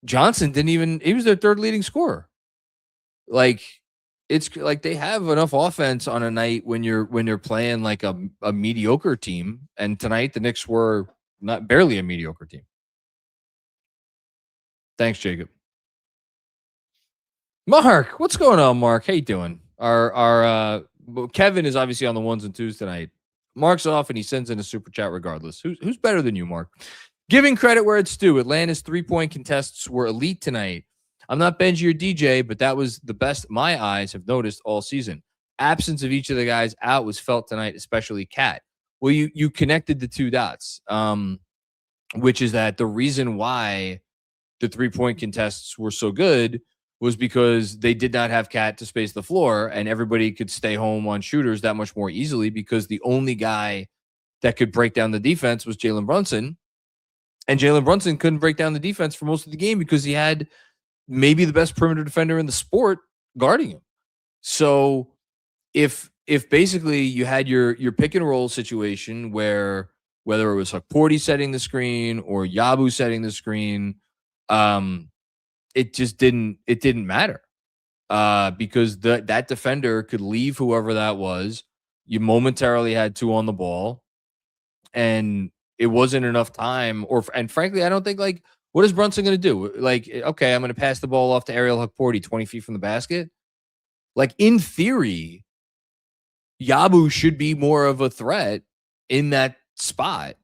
Johnson he was their 3rd leading scorer. It's like they have enough offense on a night when you're playing like a mediocre team. And tonight the Knicks were barely a mediocre team. Thanks, Jacob. Mark, what's going on, Mark? How you doing? Our Kevin is obviously on the 1s and 2s tonight. Mark's off and he sends in a super chat regardless. Who's better than you, Mark? Giving credit where it's due, Atlanta's 3-point contests were elite tonight. I'm not Benji or DJ, but that was the best my eyes have noticed all season. Absence of each of the guys out was felt tonight, especially Cat. Well, you connected the 2 dots, which is that the reason why the 3-point contests were so good was because they did not have Cat to space the floor, and everybody could stay home on shooters that much more easily because the only guy that could break down the defense was Jalen Brunson. And Jalen Brunson couldn't break down the defense for most of the game because he had maybe the best perimeter defender in the sport guarding him. So if basically you had your pick and roll situation where whether it was Hukporti setting the screen or Yabu setting the screen, it didn't matter because that defender could leave whoever that was. You momentarily had 2 on the ball, and it wasn't enough time. And frankly, I don't think What is Brunson going to do? Like, okay, I'm going to pass the ball off to Ariel Hukporti 20 feet from the basket. Like, in theory, Yabu should be more of a threat in that spot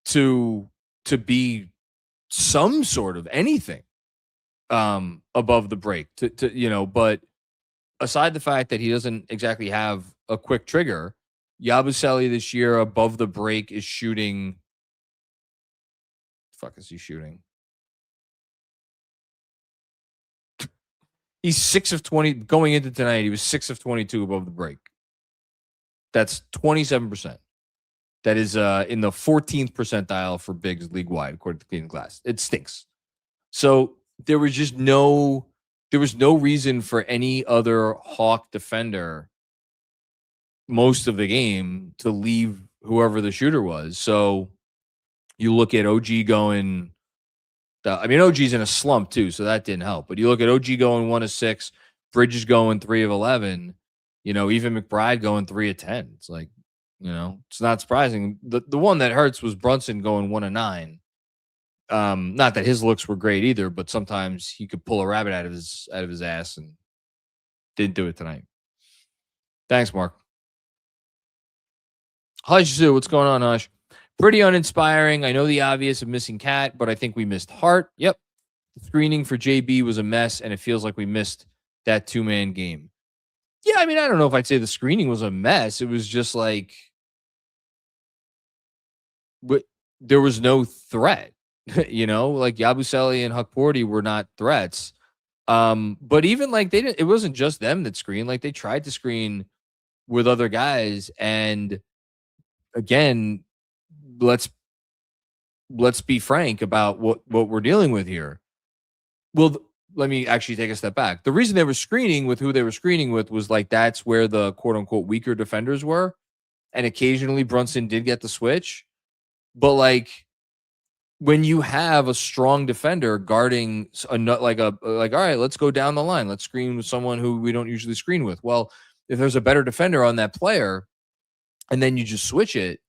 to be some sort of anything above the break. But aside the fact that he doesn't exactly have a quick trigger, Yabusele this year above the break is shooting. Fuck is he shooting? He's 6 of 20 going into tonight. He was 6 of 22 above the break. That's 27%. That is in the 14th percentile for bigs league wide, according to Clean Glass. It stinks. So there was no reason for any other Hawk defender most of the game to leave whoever the shooter was. So you look at OG going. OG's in a slump too, so that didn't help. But you look at OG going 1 of 6, Bridges going 3 of 11, even McBride going 3 of 10. It's like, it's not surprising. The one that hurts was Brunson going 1 of 9. Not that his looks were great either, but sometimes he could pull a rabbit out of his ass, and didn't do it tonight. Thanks, Mark. Hush Zoo, what's going on, Hush? Pretty uninspiring. I know the obvious of missing Cat, but I think we missed Hart. Yep. The screening for JB was a mess, and it feels like we missed that 2-man game. Yeah, I don't know if I'd say the screening was a mess. It was just like, but there was no threat. Like Yabusele and Hukporti were not threats. But even like it wasn't just them that screened. Like they tried to screen with other guys, and again, let's be frank about what we're dealing with here. Well, let me actually take a step back. The reason they were screening with who they were screening with was like that's where the quote unquote weaker defenders were, and occasionally Brunson did get the switch. But like when you have a strong defender guarding all right, let's go down the line. Let's screen with someone who we don't usually screen with. Well, if there's a better defender on that player, and then you just switch it,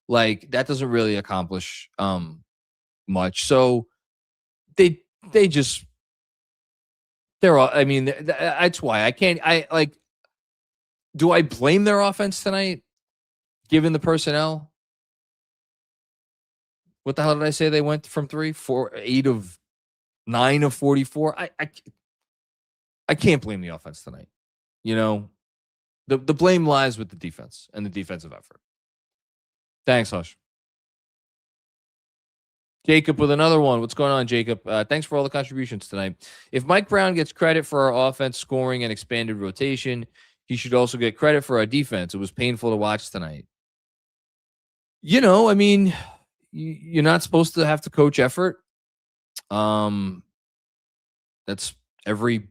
like that doesn't really accomplish much. So that's why do I blame their offense tonight given the personnel? What the hell did I say? They went from 8 of 9 of 44. I can't blame the offense tonight. The blame lies with the defense and the defensive effort. Thanks, Hush. Jacob with another one. What's going on, Jacob? Thanks for all the contributions tonight. If Mike Brown gets credit for our offense scoring and expanded rotation, he should also get credit for our defense. It was painful to watch tonight. You're not supposed to have to coach effort. That's every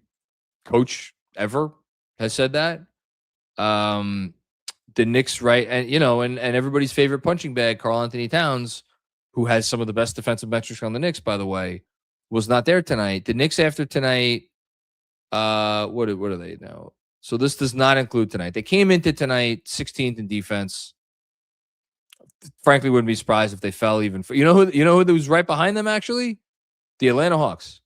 coach ever has said that. The Knicks, right, and and everybody's favorite punching bag, Karl Anthony Towns, who has some of the best defensive metrics on the Knicks, by the way, was not there tonight. The Knicks after tonight, what are they now? So this does not include tonight. They came into tonight 16th in defense. Frankly, wouldn't be surprised if they fell even. You know who was right behind them actually? The Atlanta Hawks.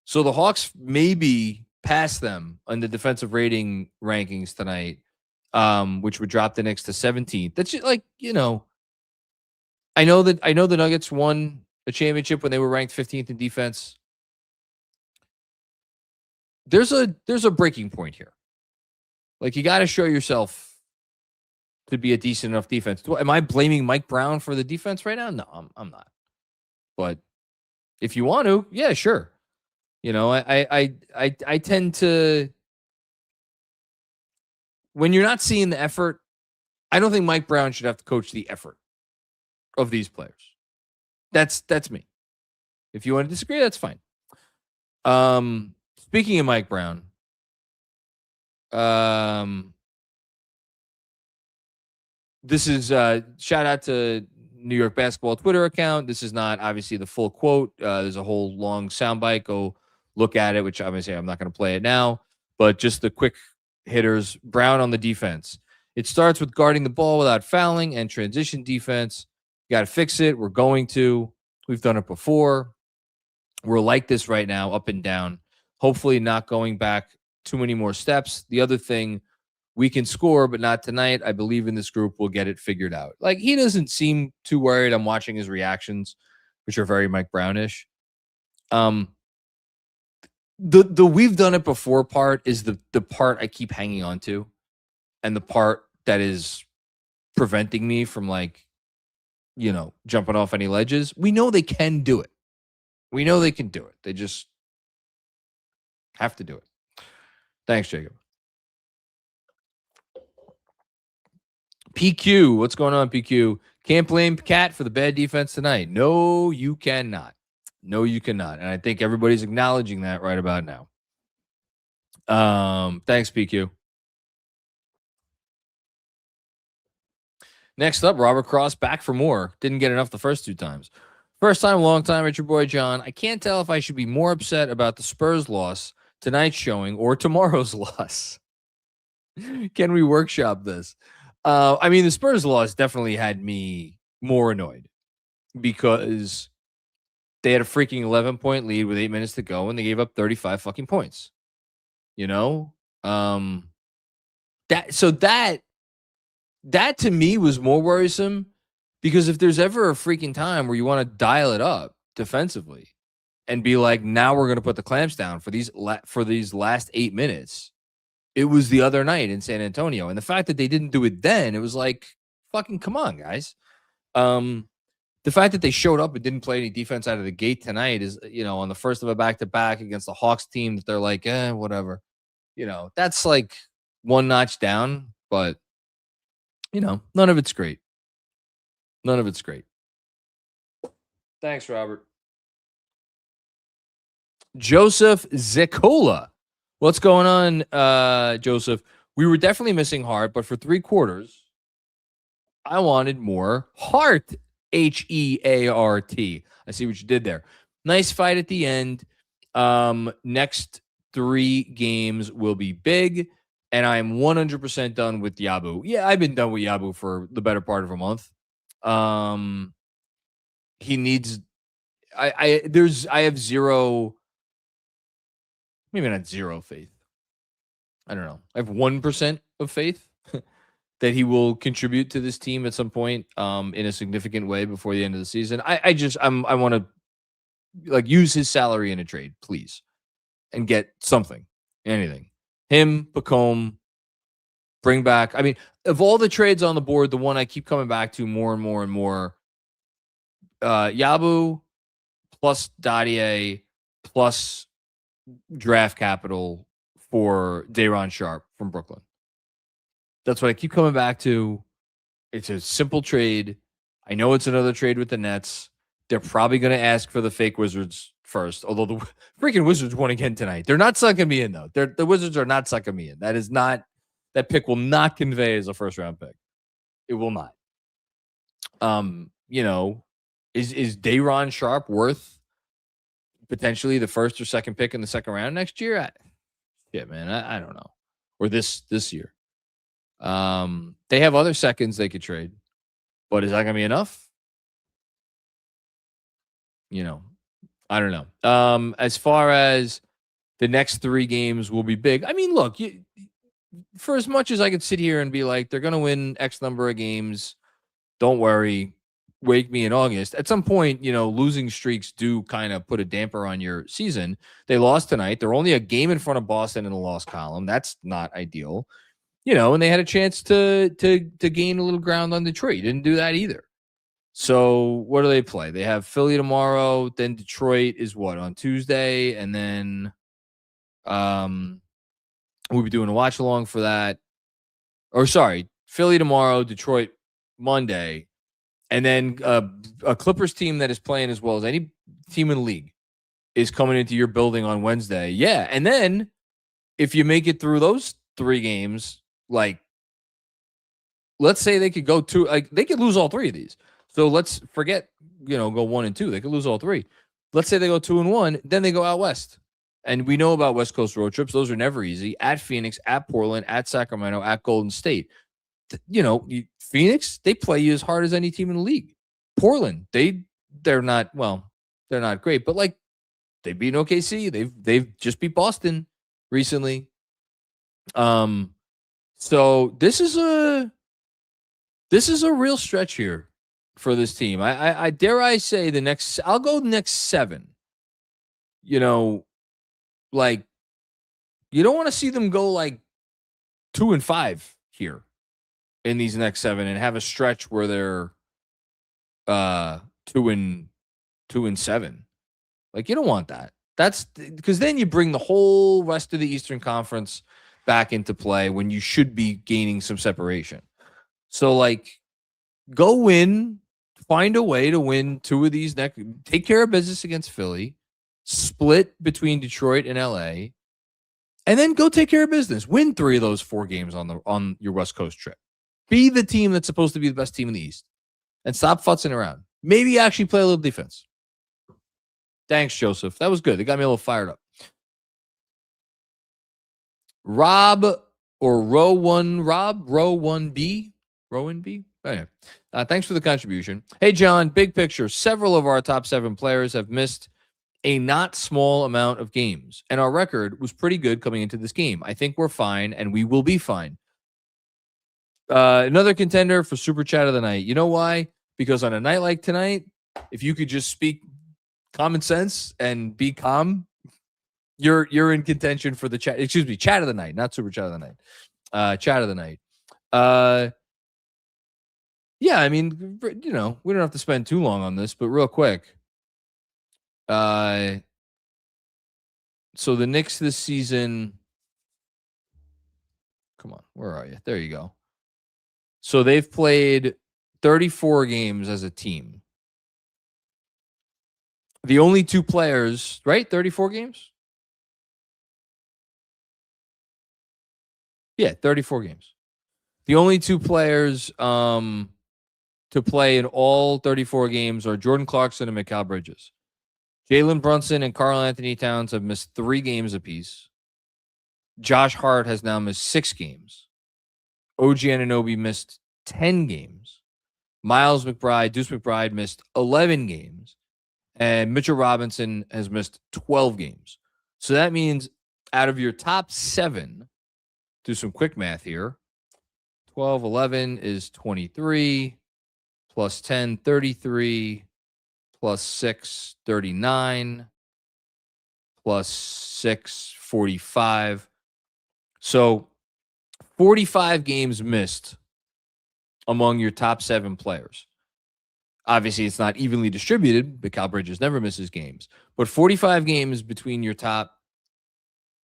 So the Hawks maybe passed them on the defensive rating rankings tonight. Which would drop the Knicks to 17th. That's just like, I know the Nuggets won a championship when they were ranked 15th in defense. There's a breaking point here. Like you got to show yourself to be a decent enough defense. Am I blaming Mike Brown for the defense right now? No, I'm not. But if you want to, yeah, sure. I tend to. When you're not seeing the effort, I don't think Mike Brown should have to coach the effort of these players. That's me. If you want to disagree, that's fine. Speaking of Mike Brown, this is shout out to New York basketball Twitter account. This is not obviously the full quote. There's a whole long soundbite. Go look at it, which obviously I'm not going to play it now, but just the quick hitters. Brown on the defense. It starts with guarding the ball without fouling and transition defense. You got to fix it. We're going to. We've done it before. We're like this right now, up and down. Hopefully not going back too many more steps. The other thing, we can score, but not tonight. I believe in this group. We'll get it figured out. Like, he doesn't seem too worried. I'm watching his reactions, which are very Mike Brownish. The we've done it before part is the part I keep hanging on to, and the part that is preventing me from, like, jumping off any ledges. We know they can do it. We know they can do it. They just have to do it. Thanks, Jacob. PQ, what's going on, PQ? Can't blame Cat for the bad defense tonight. No, you cannot. No, you cannot. And I think everybody's acknowledging that right about now. Thanks, PQ. Next up, Robert Cross back for more. Didn't get enough the first 2 times. First time, long time, it's your boy John. I can't tell if I should be more upset about the Spurs loss, tonight's showing, or tomorrow's loss. Can we workshop this? I mean, the Spurs loss definitely had me more annoyed because they had a freaking 11-point lead with 8 minutes to go, and they gave up 35 fucking points. That to me was more worrisome, because if there's ever a freaking time where you want to dial it up defensively and be like, now we're going to put the clamps down for these last 8 minutes, it was the other night in San Antonio. And the fact that they didn't do it then, it was like, fucking come on, guys. The fact that they showed up and didn't play any defense out of the gate tonight is, on the first of a back-to-back against the Hawks team, that they're like, whatever. That's like one notch down, but, none of it's great. None of it's great. Thanks, Robert. Joseph Zekola. What's going on, Joseph? We were definitely missing Hart, but for 3 quarters, I wanted more heart. Heart. I see what you did there. Nice fight at the end. Next 3 games will be big, and I am 100% done with Yabu. Yeah, I've been done with Yabu for the better part of a month. He needs. I have zero. Maybe not zero faith. I don't know. I have 1% of faith that he will contribute to this team at some point in a significant way before the end of the season. I want to use his salary in a trade, please, and get something, anything. Him, Pacome, bring back. I mean, of all the trades on the board, the one I keep coming back to more and more and more, Yabu plus Dadier plus draft capital for Day'Ron Sharpe from Brooklyn. That's what I keep coming back to. It's a simple trade. I know it's another trade with the Nets. They're probably going to ask for the fake Wizards first, although the freaking Wizards won again tonight. They're not sucking me in, though. The Wizards are not sucking me in. That pick will not convey as a first-round pick. It will not. Is Day'Ron Sharpe worth potentially the first or second pick in the second round next year? I don't know. Or this year. They have other seconds they could trade, but is that going to be enough? I don't know. As far as the next 3 games will be big. I mean, look, for as much as I could sit here and be like, they're going to win X number of games, don't worry, wake me in August. At some point, losing streaks do kind of put a damper on your season. They lost tonight. They're only a game in front of Boston in the loss column. That's not ideal. And they had a chance to gain a little ground on Detroit. Didn't do that either. So what do they play? They have Philly tomorrow. Then Detroit is on Tuesday, and then we'll be doing a watch along for that. Or sorry, Philly tomorrow, Detroit Monday, and then a Clippers team that is playing as well as any team in the league is coming into your building on Wednesday. Yeah, and then if you make it through those 3 games. Let's say they could go they could lose all 3 of these. So let's forget, go 1 and 2. They could lose all 3. Let's say they go 2 and 1, then they go out west. And we know about West Coast road trips. Those are never easy. At Phoenix, at Portland, at Sacramento, at Golden State. Phoenix, they play you as hard as any team in the league. Portland, they're not great, but They've beaten OKC. They've just beat Boston recently. So this is a real stretch here for this team. I dare I say I'll go next 7. Like, you don't want to see them go like 2-5 here in these next 7 and have a stretch where they're 2-7. Like, you don't want that. That's because then you bring the whole rest of the Eastern Conference back into play when you should be gaining some separation. So, like, go win, find a way to win 2 of these next. Take care of business against Philly, split between Detroit and LA, and then go take care of business. Win 3 of those 4 games on your West Coast trip. Be the team that's supposed to be the best team in the East, and stop futzing around. Maybe actually play a little defense. Thanks, Joseph. That was good. They got me a little fired up. Row 1B. Anyway, thanks for the contribution. Hey, John, big picture. Several of our top 7 players have missed a not small amount of games, and our record was pretty good coming into this game. I think we're fine, and we will be fine. Another contender for Super Chat of the night. You know why? Because on a night like tonight, if you could just speak common sense and be calm, you're in contention for the chat. Excuse me, chat of the night, not Super Chat of the night. Chat of the night. Yeah, I mean, we don't have to spend too long on this, but real quick. So the Knicks this season. Come on, where are you? There you go. So they've played 34 games as a team. The only 2 players, right? 34 games? Yeah, 34 games. The only 2 players to play in all 34 games are Jordan Clarkson and Mikal Bridges. Jalen Brunson and Karl Anthony Towns have missed 3 games apiece. Josh Hart has now missed 6 games. OG Anunoby missed 10 games. Deuce McBride missed 11 games. And Mitchell Robinson has missed 12 games. So that means out of your top 7, do some quick math here. 12, 11 is 23, plus 10, 33, plus 6, 39, plus 6, 45. So 45 games missed among your top 7 players. Obviously, it's not evenly distributed. Mikal Bridges never misses games. But 45 games between your top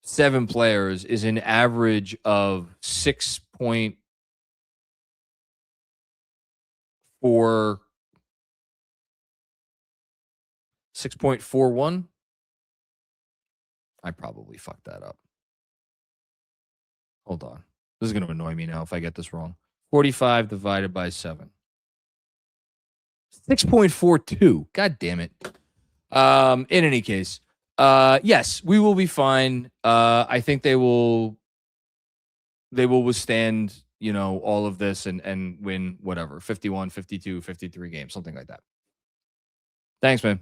7 players is an average of 6.41. I probably fucked that up. Hold on. This is going to annoy me now if I get this wrong. 45 divided by 7. 6.42. God damn it. In any case, yes, we will be fine. I think they will withstand, all of this and win whatever, 51, 52, 53 games, something like that. Thanks, man.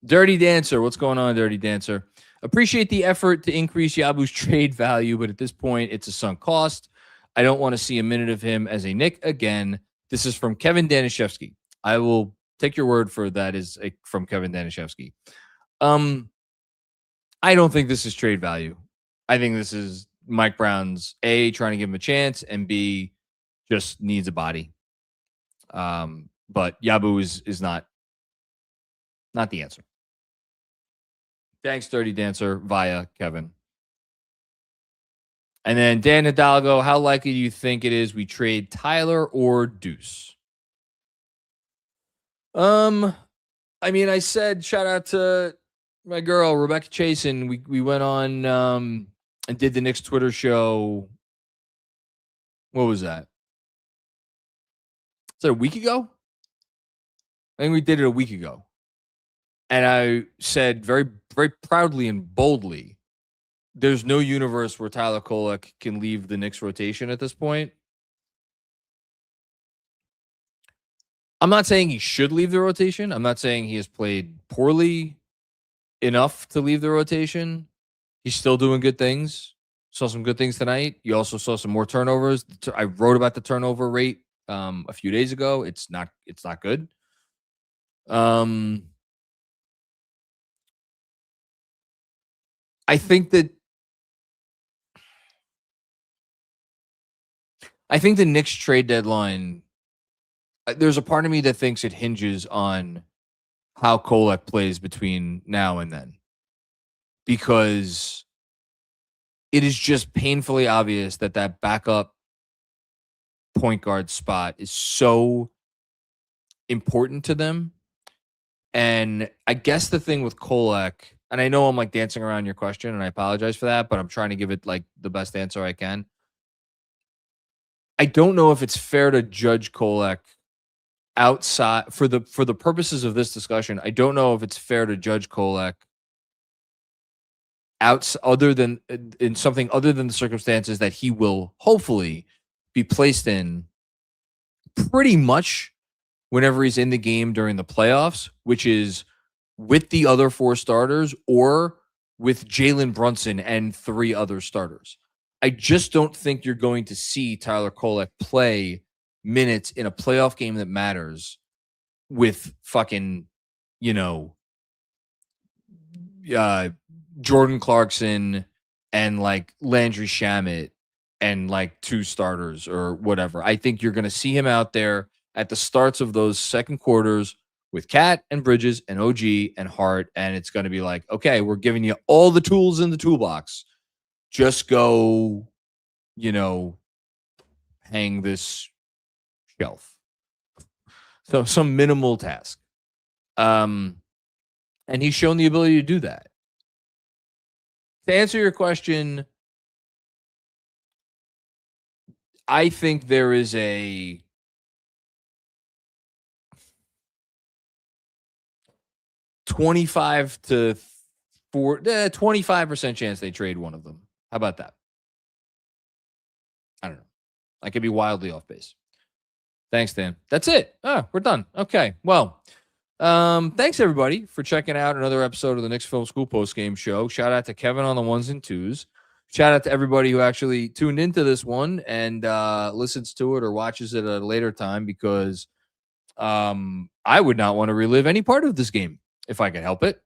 Dirty Dancer. What's going on, Dirty Dancer? Appreciate the effort to increase Yabu's trade value, but at this point, it's a sunk cost. I don't want to see a minute of him as a Knick again. This is from Kevin Danishevsky. I will take your word for that is from Kevin Danishevsky. I don't think this is trade value. I think this is Mike Brown's A, trying to give him a chance, and B, just needs a body. But Yabu is not the answer. Thanks, Dirty Dancer, via Kevin. And then Dan Hidalgo, how likely do you think it is we trade Tyler or Deuce? I mean, I said shout out to my girl Rebecca Chasen. We went on and did the Knicks Twitter show. What was that? Is that a week ago? I think we did it a week ago. And I said very, very proudly and boldly, there's no universe where Tyler Kolek can leave the Knicks rotation at this point. I'm not saying he should leave the rotation. I'm not saying he has played poorly enough to leave the rotation. He's still doing good things. Saw some good things tonight. You also saw some more turnovers. I wrote about the turnover rate a few days ago. It's not good. I think the Knicks trade deadline, there's a part of me that thinks it hinges on how Kolek plays between now and then, because it is just painfully obvious that backup point guard spot is so important to them. And I guess the thing with Kolek, and I know I'm like dancing around your question, and I apologize for that, but I'm trying to give it like the best answer I can. I don't know if it's fair to judge Kolek outside for the purposes of this discussion. I don't know if it's fair to judge Kolek other than in something other than the circumstances that he will hopefully be placed in pretty much whenever he's in the game during the playoffs, which is with the other 4 starters or with Jalen Brunson and 3 other starters. I just don't think you're going to see Tyler Kolek play minutes in a playoff game that matters with fucking, Jordan Clarkson and like Landry Shamet and like 2 starters or whatever. I think you're going to see him out there at the starts of those second quarters with Cat and Bridges and OG and Hart. And it's going to be like, okay, we're giving you all the tools in the toolbox. Just go, hang this shelf. So some minimal task. And he's shown the ability to do that. To answer your question, I think there is a 25% chance they trade one of them. How about that? I don't know. I could be wildly off base. Thanks, Dan. That's it. We're done. Okay. Well, thanks everybody for checking out another episode of the Knicks Film School Postgame Show. Shout out to Kevin on the 1s and 2s. Shout out to everybody who actually tuned into this one and listens to it or watches it at a later time, because I would not want to relive any part of this game if I could help it.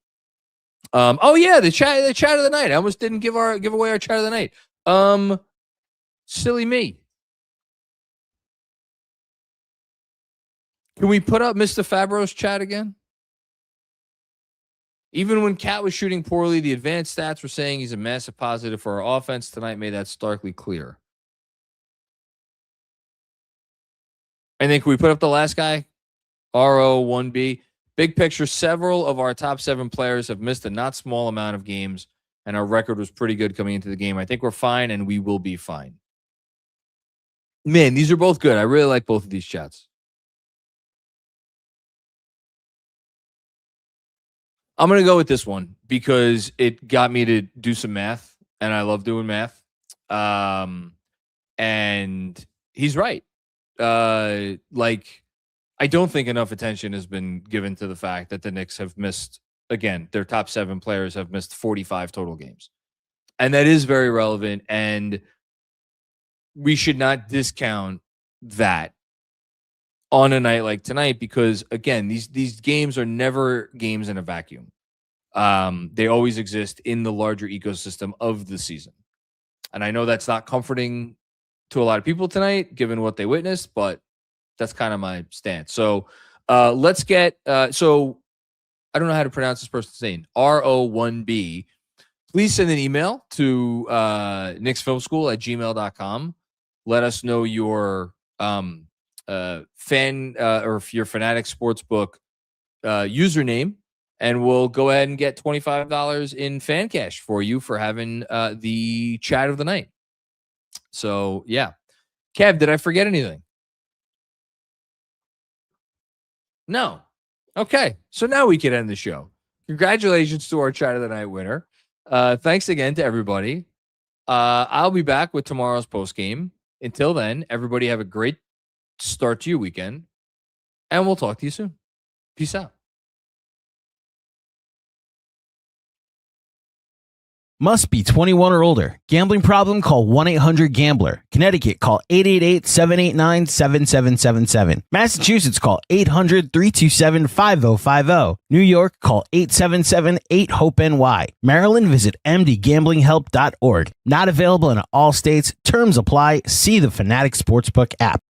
The chat of the night. I almost didn't give away our chat of the night. Silly me. Can we put up Mr. Fabro's chat again? Even when Cat was shooting poorly, the advanced stats were saying he's a massive positive for our offense. Tonight made that starkly clear. And then can we put up the last guy? RO1B. Big picture, several of our top 7 players have missed a not small amount of games, and our record was pretty good coming into the game. I think we're fine, and we will be fine. Man, these are both good. I really like both of these chats. I'm going to go with this one because it got me to do some math, and I love doing math. And he's right. I don't think enough attention has been given to the fact that the Knicks have missed, again, their top 7 players have missed 45 total games. And that is very relevant, and we should not discount that on a night like tonight, because again, these games are never games in a vacuum. They always exist in the larger ecosystem of the season. And I know that's not comforting to a lot of people tonight, given what they witnessed, but that's kind of my stance. So let's get, so I don't know how to pronounce this person's name, RO1B. Please send an email to knicksfilmschool@gmail.com. Let us know your fan or your Fanatics Sportsbook username, and we'll go ahead and get $25 in FANCASH for you for having the chat of the night. So, yeah. Kev, did I forget anything? No. Okay. So now we can end the show. Congratulations to our chat of the night winner. Thanks again to everybody. I'll be back with tomorrow's postgame. Until then, everybody have a great start to your weekend. And we'll talk to you soon. Peace out. Must be 21 or older. Gambling problem? Call 1-800-GAMBLER. Connecticut, call 888-789-7777. Massachusetts, call 800-327-5050. New York, call 877-8-HOPE-NY. Maryland, visit mdgamblinghelp.org. Not available in all states. Terms apply. See the Fanatics Sportsbook app.